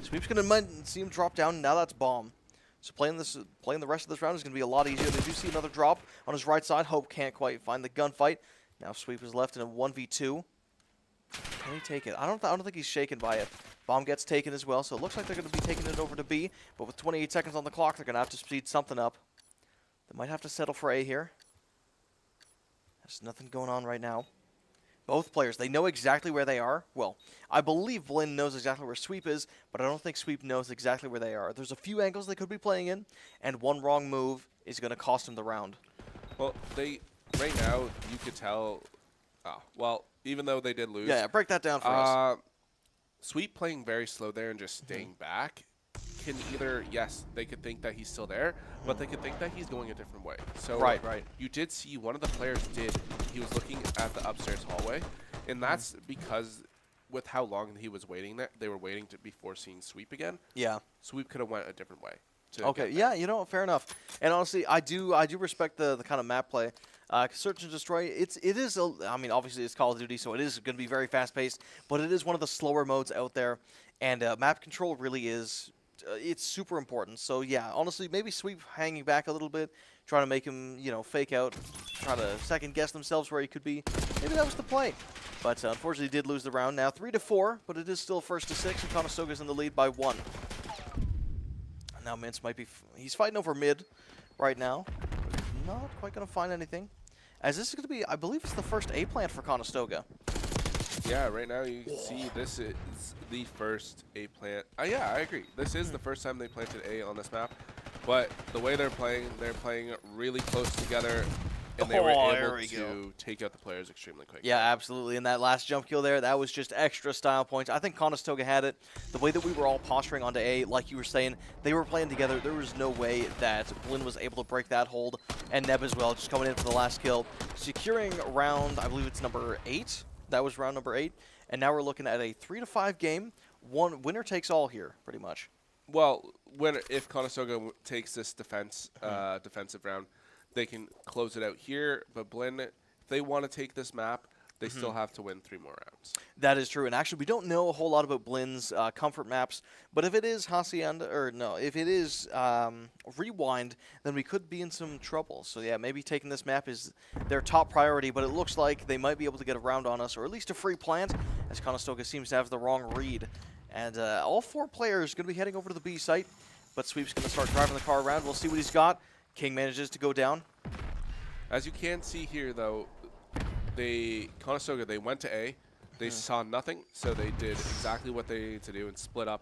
Sweep's gonna see him drop down. Now that's bomb. So playing the rest of this round is going to be a lot easier. They do see another drop on his right side. Hope can't quite find the gunfight. Now Sweep is left in a 1v2. Can he take it? I don't think he's shaken by it. Bomb gets taken as well, so it looks like they're going to be taking it over to B. But with 28 seconds on the clock, they're going to have to speed something up. They might have to settle for A here. There's nothing going on right now. Both players, they know exactly where they are. Well, I believe Blinn knows exactly where Sweep is, but I don't think Sweep knows exactly where they are. There's a few angles they could be playing in, and one wrong move is going to cost him the round.
Well, right now, you could tell, well, even though they did lose.
Yeah, break that down for us.
Sweep playing very slow there and just staying back can either, yes, they could think that he's still there, but they could think that he's going a different way. So
right.
You did see one of the players he was looking at the upstairs hallway, and that's because with how long he was waiting there, they were waiting before seeing Sweep again.
Yeah.
Sweep could have went a different way.
Okay, yeah, you know, fair enough. And honestly, I do respect the kind of map play. Search and Destroy, it is, I mean, obviously it's Call of Duty, so it is going to be very fast-paced, but it is one of the slower modes out there, and map control really is, it's super important. So yeah, honestly, maybe Sweep hanging back a little bit, trying to make him, you know, fake out, try to second-guess themselves where he could be. Maybe that was the play. But unfortunately, he did lose the round. Now 3-4, but it is still 1-6, and Conestoga's in the lead by 1. Now Mince might be, he's fighting over mid right now. Not quite going to find anything. As this is going to be, I believe it's the first A plant for Conestoga.
Yeah, right now you can see this is the first A plant. Yeah, I agree. This is the first time they planted A on this map. But the way they're playing really close together, and they were able to take out the players extremely quick.
Yeah, absolutely. And that last jump kill there, that was just extra style points. I think Conestoga had it. The way that we were all posturing onto A, like you were saying, they were playing together. There was no way that Blinn was able to break that hold. And Neb as well, just coming in for the last kill. Securing round, I believe it's number 8. That was round number 8. And now we're looking at a 3-5 game. One winner takes all here, pretty much.
Well, if Conestoga takes this defensive round, they can close it out here. But Blinn, if they want to take this map, they still have to win 3 more rounds.
That is true. And actually, we don't know a whole lot about Blinn's comfort maps. But if it is Hacienda, or no, if it is Rewind, then we could be in some trouble. So yeah, maybe taking this map is their top priority. But it looks like they might be able to get a round on us, or at least a free plant, as Conestoga seems to have the wrong read. And all 4 players going to be heading over to the B site. But Sweep's going to start driving the car around. We'll see what he's got. King manages to go down.
As you can see here, though, Conestoga, they went to A. They saw nothing, so they did exactly what they needed to do and split up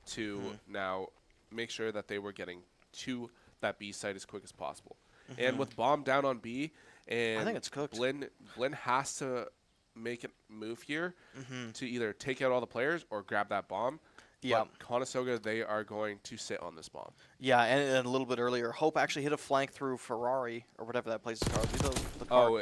to now make sure that they were getting to that B site as quick as possible. And with bomb down on B, and
I think it's cooked.
Blinn has to make a move here to either take out all the players or grab that bomb.
Yeah.
But Conestoga, they are going to sit on this bomb.
Yeah, and a little bit earlier, Hope actually hit a flank through Ferrari, or whatever that place is called. The car.
Oh,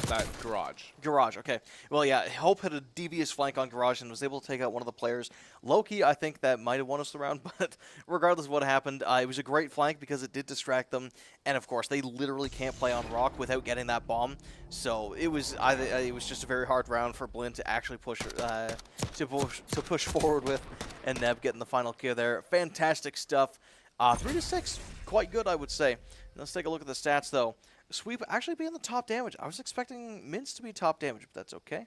that garage.
Garage, okay. Well, yeah, Hope hit a devious flank on Garage and was able to take out one of the players. Low-key, I think that might have won us the round, but regardless of what happened, it was a great flank because it did distract them. And, of course, they literally can't play on Rock without getting that bomb. So it was just a very hard round for Blinn to actually push forward with, and Neb getting the final kill there. Fantastic stuff. 3-6, quite good, I would say. Let's take a look at the stats, though. Sweep actually being the top damage. I was expecting Mints to be top damage, but that's okay.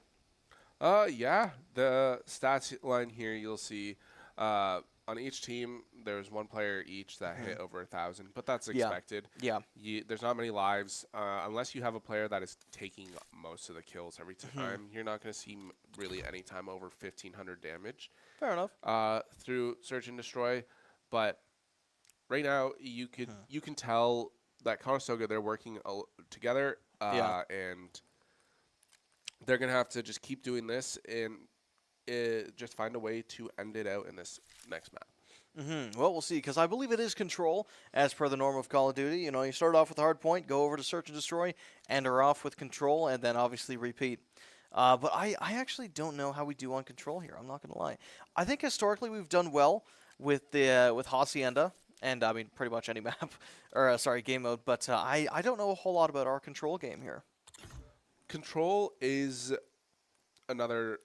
Yeah, the stats line here, you'll see on each team, there's 1 player each that hit over 1,000, but that's expected.
Yeah.
There's not many lives. Unless you have a player that is taking most of the kills every time, you're not going to see really any time over 1,500 damage.
Fair enough.
Through Search and Destroy, but right now you can tell that Conestoga, they're working together, and they're going to have to just keep doing this and just find a way to end it out in this next map.
Well, we'll see, because I believe it is Control, as per the norm of Call of Duty. You know, you start off with a hard point, go over to Search and Destroy, and are off with Control, and then obviously repeat. But I actually don't know how we do on Control here. I'm not going to lie. I think historically we've done well with Hacienda, and I mean pretty much any map, or game mode. But I don't know a whole lot about our Control game here.
Control is another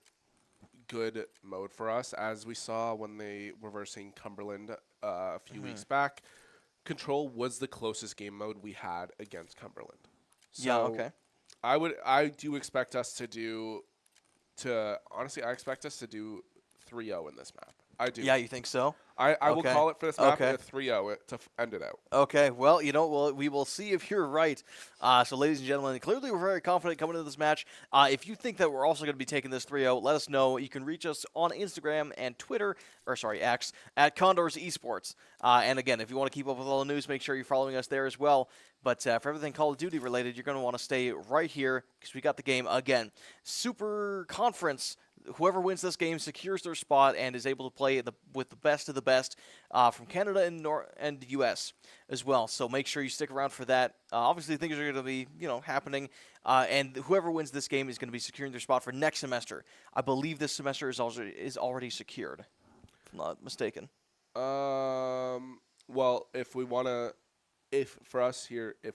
good mode for us, as we saw when they were versing Cumberland a few weeks back. Control was the closest game mode we had against Cumberland. So
yeah, okay.
I do expect us to honestly, I expect us to do 3-0 in this map. I do.
Yeah, you think so?
I will call it for this map a 3-0 to end it out.
Okay, well, we will see if you're right. So, ladies and gentlemen, clearly we're very confident coming into this match. If you think that we're also going to be taking this 3-0, let us know. You can reach us on Instagram and Twitter, X, at Condors Esports. And again, if you want to keep up with all the news, make sure you're following us there as well. But for everything Call of Duty related, you're going to want to stay right here because we got the game again. Super Conference. Whoever wins this game secures their spot and is able to play with the best of the best from Canada and the U.S. as well. So make sure you stick around for that. Obviously, things are going to be happening, and whoever wins this game is going to be securing their spot for next semester. I believe this semester is already secured, if I'm not mistaken.
Well, if we want to. If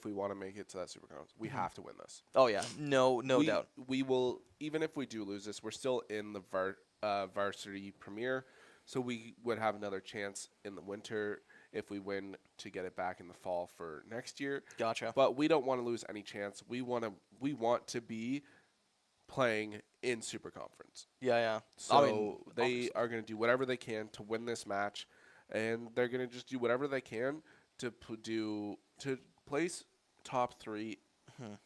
we want to make it to that Super Conference, we have to win this.
Oh yeah, no doubt.
We will, even if we do lose this, we're still in the Varsity Premier, so we would have another chance in the winter if we win to get it back in the fall for next year.
Gotcha.
But we don't want to lose any chance. We want to be playing in Super Conference.
Yeah.
So they are going to do whatever they can to win this match, and they're going to just do whatever they can to place top 3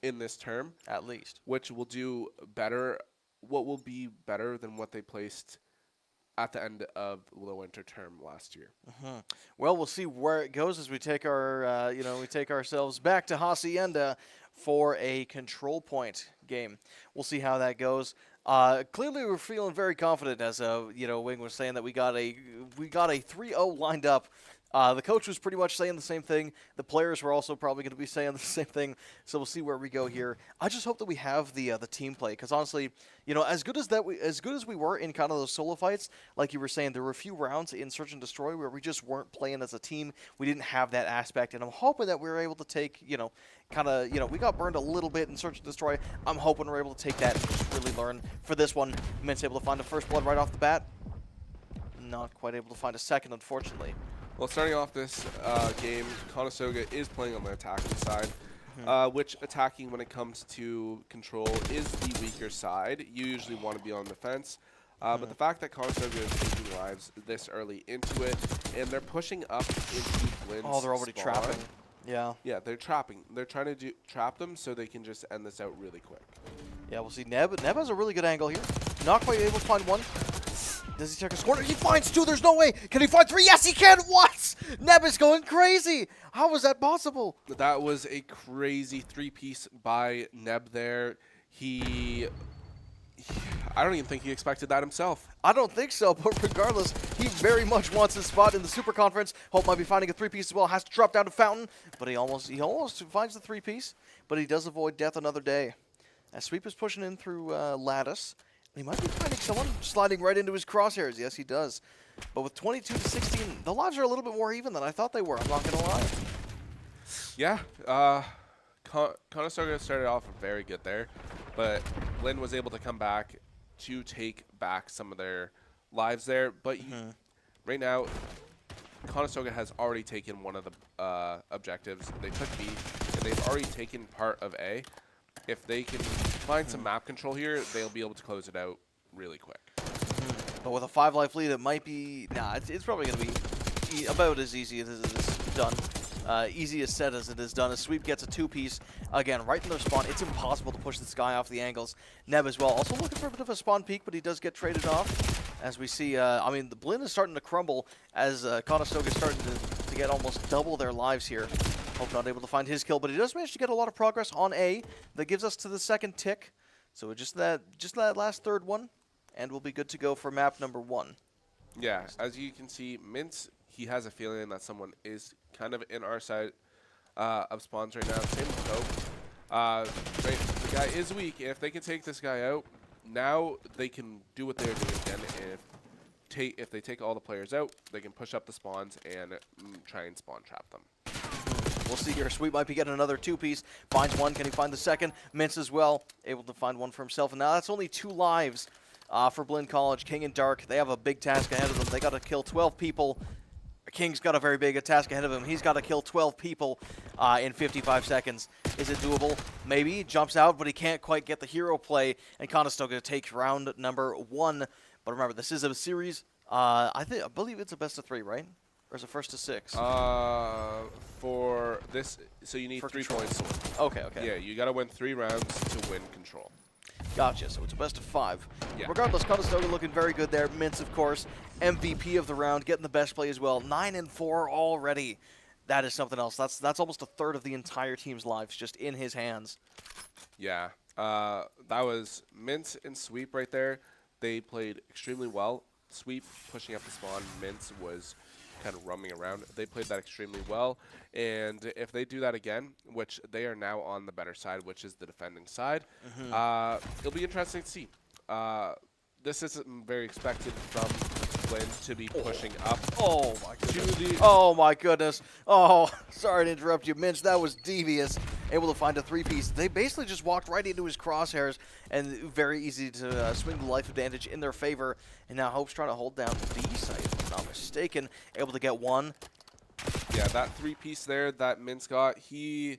in this term,
at least,
which will do better what will be better than what they placed at the end of the winter term last year.
Well, we'll see where it goes as we take our, we take ourselves back to Hacienda for a control point game. We'll see how that goes. Clearly, we're feeling very confident, as Wing was saying, that we got a 3-0 lined up. The coach was pretty much saying the same thing. The players were also probably going to be saying the same thing. So we'll see where we go here. I just hope that we have the team play, because honestly, as good as we were in kind of those solo fights, like you were saying, there were a few rounds in Search and Destroy where we just weren't playing as a team. We didn't have that aspect, and I'm hoping that we were able to take, we got burned a little bit in Search and Destroy. I'm hoping we're able to take that and just really learn for this one. Mint's able to find the first blood right off the bat. Not quite able to find a second, unfortunately.
Well, starting off this game, Conestoga is playing on the attacking side, which attacking when it comes to control is the weaker side. You usually want to be on the defense, but the fact that Conestoga is taking lives this early into it, and they're pushing up into Blinn's
Oh, they're already
spawn.
trapping. Yeah.
Yeah, they're trapping. They're trying to trap them so they can just end this out really quick.
Yeah, we'll see. Neb has a really good angle here. Not quite able to find one. Does he check his corner? He finds two. There's no way. Can he find three? Yes, he can. What? Neb is going crazy. How was that possible?
That was a crazy three-piece by Neb there. I don't even think he expected that himself.
I don't think so, but regardless, he very much wants his spot in the Super Conference. Hope might be finding a three-piece as well. Has to drop down to Fountain, but he almost finds the three-piece, but he does avoid death another day. As Sweep is pushing in through Lattice. He might be finding someone sliding right into his crosshairs. Yes, he does. But with 22 to 16, the lives are a little bit more even than I thought they were. I'm not going to lie.
Yeah, Conestoga started off very good there, but Blinn was able to come back to take back some of their lives there. But right now, Conestoga has already taken one of the objectives. They took B, and they've already taken part of A. If they can find some map control here, they'll be able to close it out really quick.
But with a 5-life lead, it might be... it's probably going to be about as easy as it is done. Easy as said as it is done. As Sweep gets a two-piece, again, right in their spawn. It's impossible to push this guy off the angles. Neb as well. Also looking for a bit of a spawn peek, but he does get traded off. As we see, the Blinn is starting to crumble as Conestoga is starting to get almost double their lives here. Hope not able to find his kill, but he does manage to get a lot of progress on A. That gives us to the second tick. So just that last third one, and we'll be good to go for map number 1.
Yeah, as you can see, Mintz, he has a feeling that someone is kind of in our side of spawns right now. Same with Hope. The guy is weak. If they can take this guy out, now they can do what they're doing again. If they take all the players out, they can push up the spawns and try and spawn trap them.
We'll see here. Sweep might be getting another two-piece. Finds one. Can he find the second? Mintz as well. Able to find one for himself. And now that's only 2 lives for Blinn College. King and Dark, they have a big task ahead of them. They got to kill 12 people. King's got a very big task ahead of him. He's got to kill 12 people in 55 seconds. Is it doable? Maybe. He jumps out, but he can't quite get the hero play. And Conestoga takes round number 1. But remember, this is a series. I believe it's a best of 3, right? Or is it first to 6?
For this, so you need 3 points to win.
Okay.
Yeah, you got to win 3 rounds to win control.
Gotcha, so it's a best of 5.
Yeah.
Regardless, Conestoga looking very good there. Mintz, of course, MVP of the round, getting the best play as well. 9-4 already. That is something else. That's almost a third of the entire team's lives just in his hands.
Yeah, that was Mintz and Sweep right there. They played extremely well. Sweep pushing up the spawn. Mintz was kind of roaming around. They played that extremely well, and if they do that again, which they are now on the better side, which is the defending side, it'll be interesting to see. This isn't very expected from Blinn to be pushing up.
Oh my goodness. Oh my goodness. Oh, sorry to interrupt you, Mintz. That was devious. Able to find a 3-piece. They basically just walked right into his crosshairs, and very easy to swing the life advantage in their favor. And now Hope's trying to hold down B side, if I'm not mistaken. Able to get one.
Yeah, that 3-piece there that Mintz got, he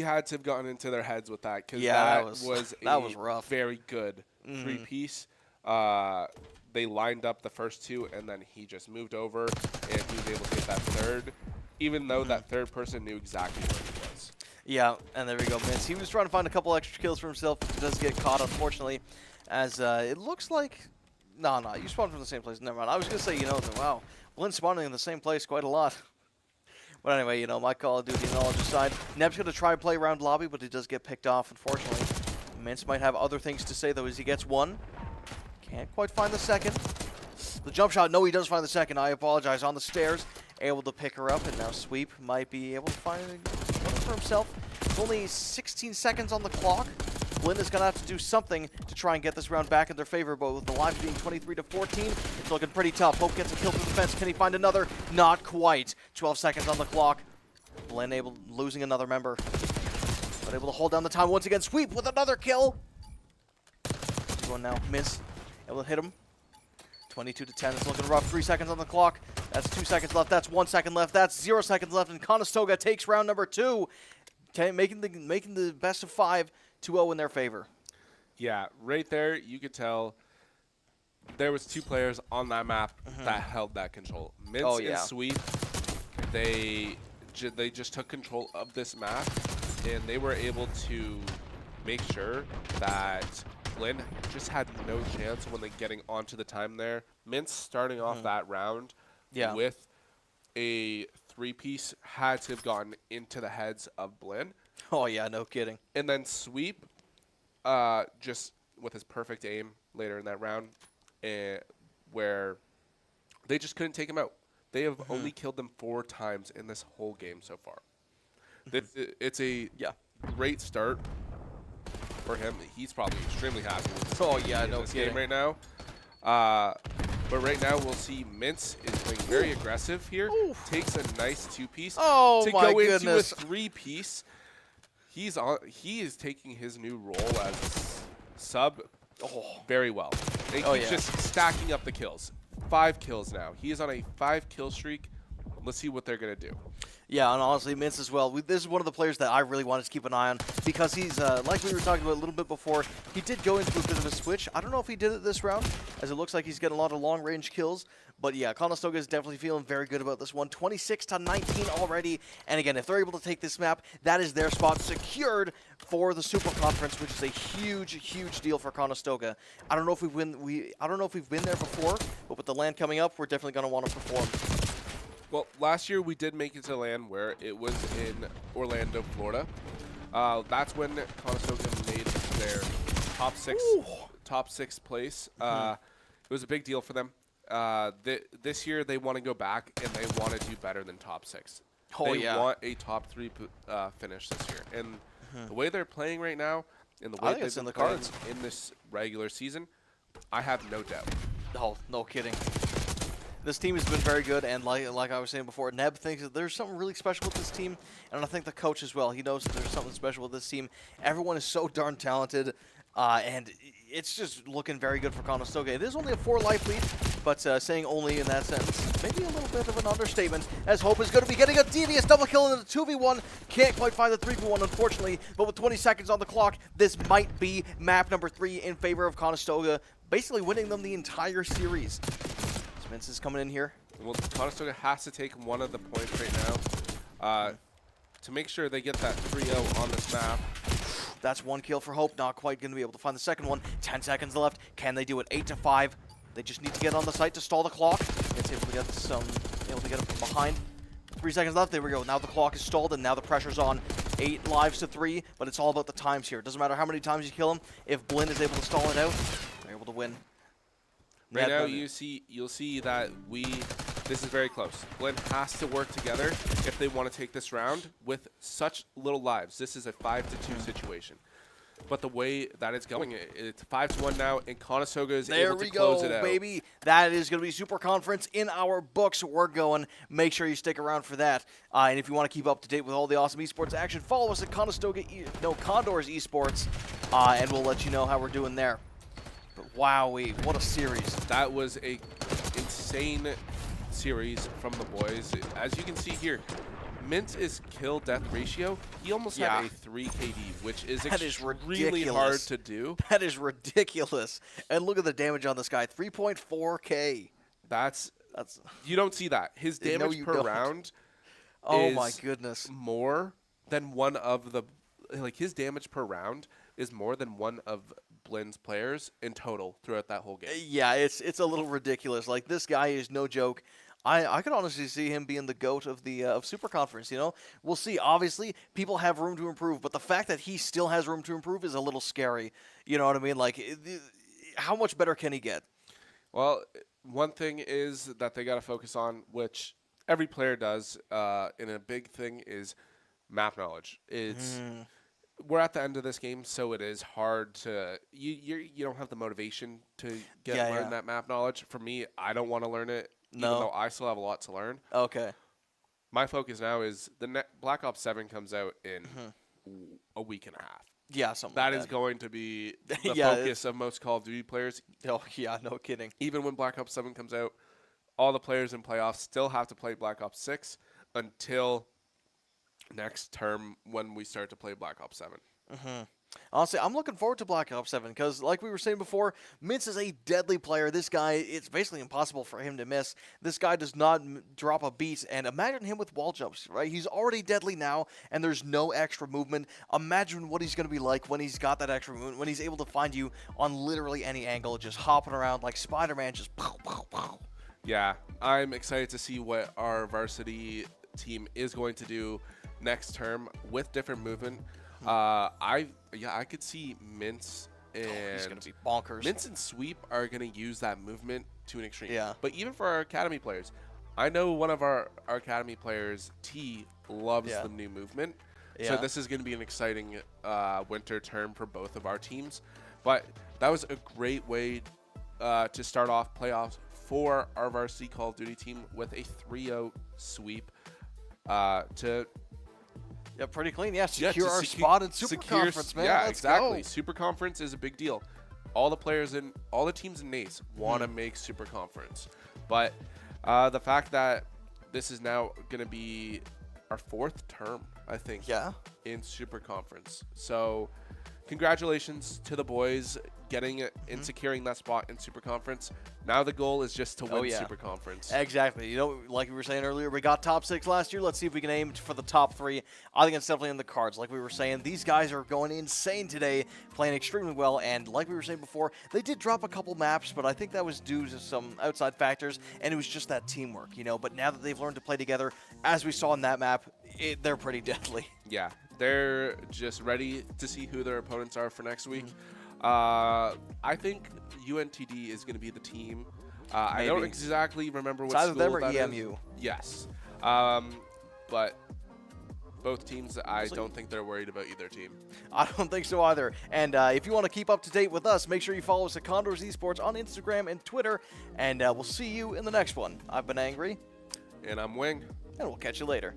had to have gotten into their heads with that, because that was rough. Very good 3-piece. They lined up the first 2, and then he just moved over, and he was able to get that third, even though that third person knew exactly where he was.
Yeah, and there we go, Mince. He was trying to find a couple extra kills for himself. He does get caught, unfortunately, as it looks like... No, you spawned from the same place. Never mind. I was going to say, wow, Blinn spawning in the same place quite a lot. But anyway, my Call of Duty knowledge aside, Neb's going to try and play around lobby, but he does get picked off, unfortunately. Mince might have other things to say, though, as he gets one. Can't quite find the second. The jump shot, no, he does find the second. I apologize. On the stairs, able to pick her up, and now Sweep might be able to find one for himself. It's only 16 seconds on the clock. Blinn is going to have to do something to try and get this round back in their favor, but with the lives being 23-14, it's looking pretty tough. Hope gets a kill through the fence. Can he find another? Not quite. 12 seconds on the clock. Blinn losing another member, but able to hold down the time once again. Sweep with another kill. One now. Miss. Able to hit him. 22-10. It's looking rough. 3 seconds on the clock. That's 2 seconds left. That's 1 second left. That's 0 seconds left. And Conestoga takes round number 2, making the best of 5 2-0 in their favor.
Yeah, right there you could tell there was 2 players on that map that held that control. Mince and Sweep, they just took control of this map, and they were able to make sure that Blinn just had no chance when they getting onto the time there. Mince starting off that round with a 3-piece had to have gotten into the heads of Blinn.
Oh, yeah, no kidding.
And then Sweep, just with his perfect aim later in that round, where they just couldn't take him out. They have only killed him 4 times in this whole game so far. It's a great start for him. He's probably extremely happy with this game right now. But right now we'll see Mince is playing very aggressive here. Takes a nice 2-piece to go into a 3-piece. He is taking his new role as sub very well. And he's just stacking up the kills. 5 kills now. He is on a 5-kill streak. Let's see what they're going to do.
Yeah, and honestly, Mince as well. This is one of the players that I really wanted to keep an eye on because he's, like we were talking about a little bit before, he did go into a bit of a switch. I don't know if he did it this round, as it looks like he's getting a lot of long-range kills. But yeah, Conestoga is definitely feeling very good about this one. 26-19 already. And again, if they're able to take this map, that is their spot secured for the Super Conference, which is a huge, huge deal for Conestoga. I don't know if we've been there before, but with the LAN coming up, we're definitely going to want to perform.
Well, last year we did make it to LAN where it was in Orlando, Florida. That's when Conestoga made their top six place. It was a big deal for them. This year they want to go back and they want to do better than top 6. They want a top 3 finish this year. And the way they're playing right now, and the way they've been playing in this regular season, I have no doubt.
Oh, no kidding. This team has been very good, and like I was saying before, Neb thinks that there's something really special with this team, and I think the coach as well. He knows that there's something special with this team. Everyone is so darn talented, and it's just looking very good for Conestoga. It is only a 4-life lead, but saying only in that sentence, maybe a little bit of an understatement, as Hope is going to be getting a devious double kill in the 2v1. Can't quite find the 3v1, unfortunately, but with 20 seconds on the clock, this might be map number 3 in favor of Conestoga, basically winning them the entire series. Vince is coming in here.
Well, Conestoga has to take one of the points right now to make sure they get that 3-0 on this map.
That's 1 kill for Hope. Not quite going to be able to find the second one. 10 seconds left. Can they do it? 8-5. They just need to get on the site to stall the clock. It's able to get them from behind. 3 seconds left. There we go. Now the clock is stalled, and now the pressure's on. 8 lives to 3, but it's all about the times here. It doesn't matter how many times you kill him. If Blinn is able to stall it out, they're able to win.
Right now, you'll see that this is very close. Blinn has to work together if they want to take this round with such little lives. This is a 5-2 situation. But the way that it's going, it's 5-1 now, and Conestoga is able to close it out.
There we go, baby. That is going to be Super Conference in our books. We're going. Make sure you stick around for that. And if you want to keep up to date with all the awesome esports action, follow us at Condors Esports, and we'll let you know how we're doing there. But wowee, what a series.
That was a insane series from the boys. As you can see here, Mince's kill-death ratio, he almost had a 3 KD, which is extremely hard to do.
That is ridiculous. And look at the damage on this guy, 3.4K.
That's you don't see that. His damage per round
oh my goodness,
more than one of the his damage per round is more than one of Blinn's players in total throughout that whole game.
Yeah, it's a little ridiculous. Like, this guy is no joke. I could honestly see him being the GOAT of the of Super Conference, you know? We'll see. Obviously, people have room to improve, but the fact that he still has room to improve is a little scary. You know what I mean? Like, how much better can he get?
Well, one thing is that they got to focus on, which every player does, and a big thing is map knowledge. It's we're at the end of this game, so it is hard to you don't have the motivation to learn that map knowledge. For me, I don't want to learn it, even though I still have a lot to learn.
Okay.
My focus now is Black Ops 7 comes out in a week and a half.
Yeah, something
that
like
is going to be the
Yeah,
focus of most Call of Duty players.
Oh, yeah, no kidding.
Even when Black Ops 7 comes out, all the players in playoffs still have to play Black Ops 6 until next term when we start to play Black Ops 7.
Honestly, I'm looking forward to Black Ops 7 because, like we were saying before, Mintz is a deadly player. This guy, it's basically impossible for him to miss. This guy does not drop a beat, and imagine him with wall jumps, right? He's already deadly now, and there's no extra movement. Imagine what he's going to be like when he's got that extra movement, when he's able to find you on literally any angle, just hopping around like Spider-Man, just pow, pow, pow.
Yeah, I'm excited to see what our varsity team is going to do next term with different movement. I could see Mintz and
he's gonna be bonkers.
Mintz and Sweep are gonna use that movement to an extreme.
Yeah.
But even for our academy players, I know one of our academy players, T, loves the new movement. So this is gonna be an exciting winter term for both of our teams. But that was a great way to start off playoffs for our varsity Call of Duty team with a 3-0 sweep to.
Yeah, pretty clean. Yeah, secure our spot in Super Conference, man.
Yeah,
Let's
exactly.
go.
Super Conference is a big deal. All the players in all the teams in NACE want to make Super Conference, but the fact that this is now going to be our 4th term, I think, in Super Conference. So, congratulations to the boys getting it and securing that spot in Super Conference. Now the goal is just to win Super Conference.
Exactly. You know, like we were saying earlier, we got top 6 last year. Let's see if we can aim for the top 3. I think it's definitely in the cards. Like we were saying, these guys are going insane today, playing extremely well. And like we were saying before, they did drop a couple maps, but I think that was due to some outside factors, and it was just that teamwork, you know. But now that they've learned to play together, as we saw in that map, they're pretty deadly.
Yeah, they're just ready to see who their opponents are for next week. I think UNTD is going to be the team. I don't exactly remember what
it's either them
school
or
that
EMU.
is. Yes. But both teams, I don't think they're worried about either team.
I don't think so either. And if you want to keep up to date with us, make sure you follow us at Condors Esports on Instagram and Twitter. And we'll see you in the next one. I've been Angry.
And I'm Wing.
And we'll catch you later.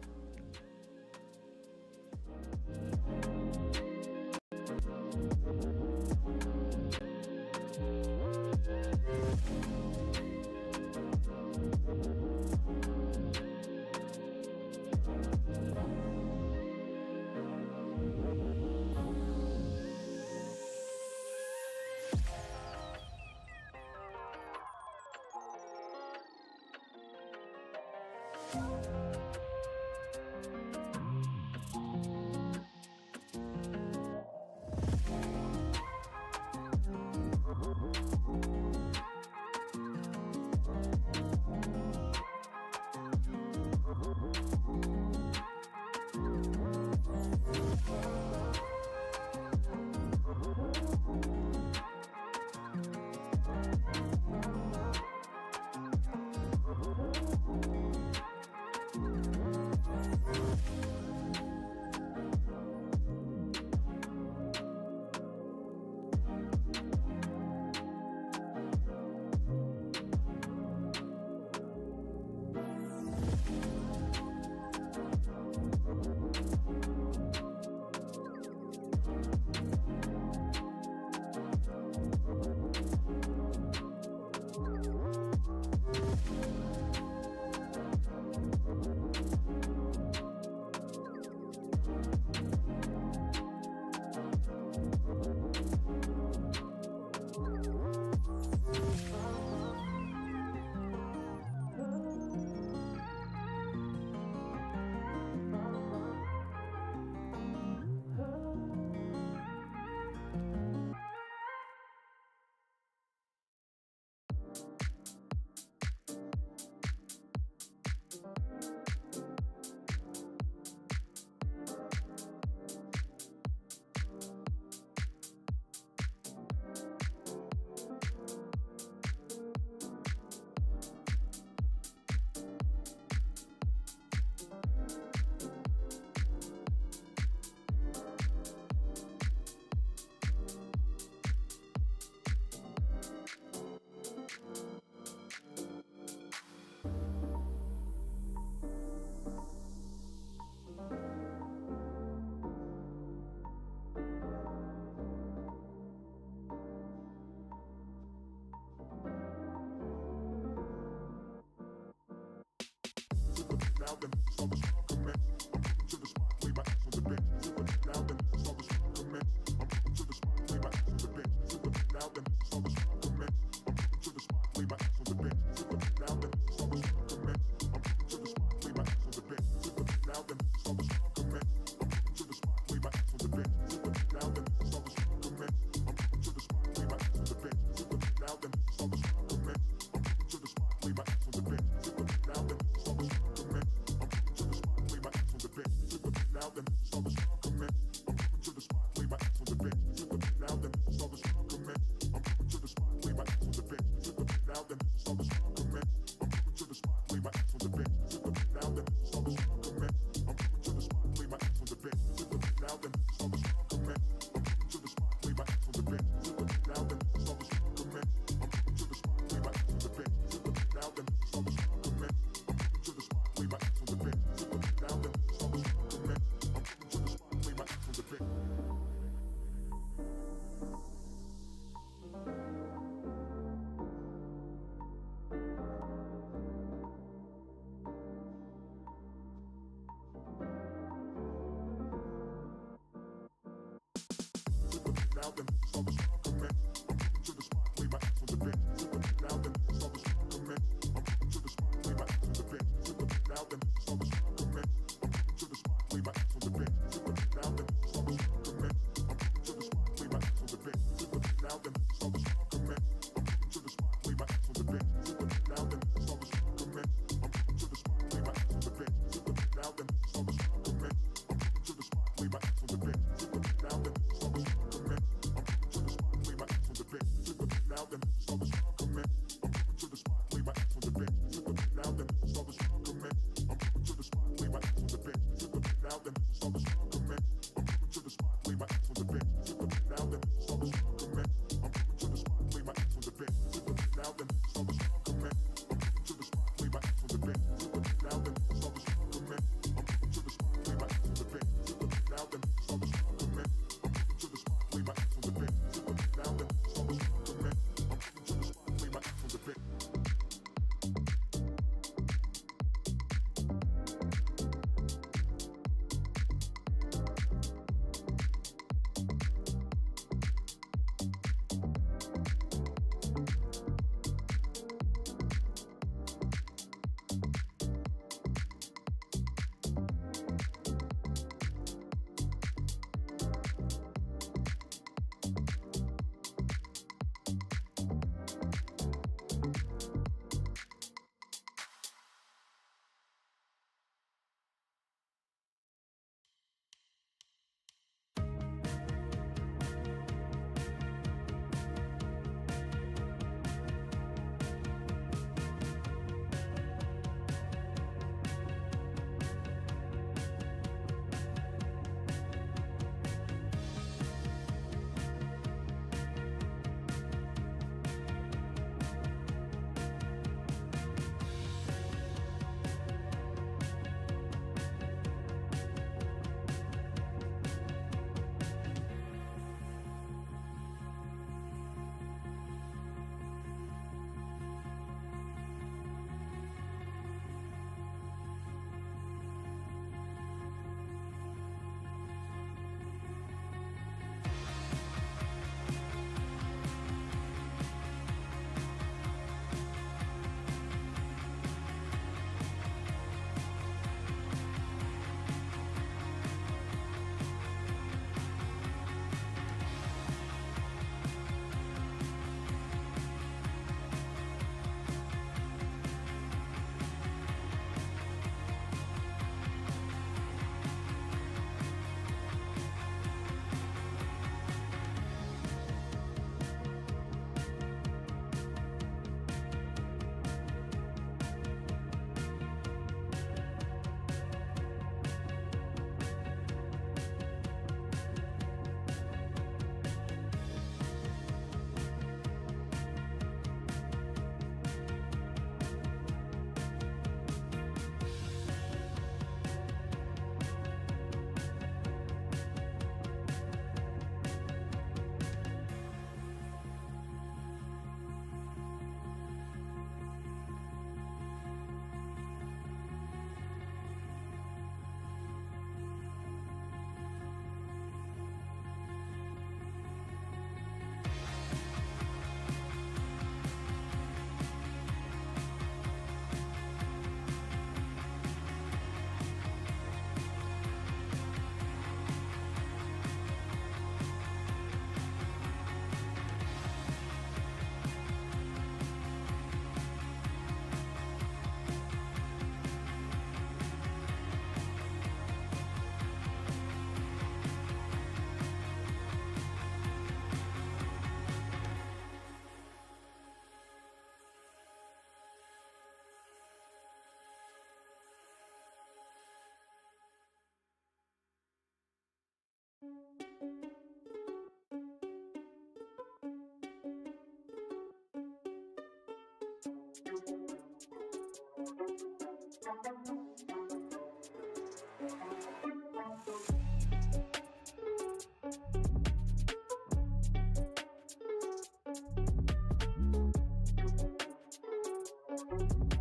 Bye.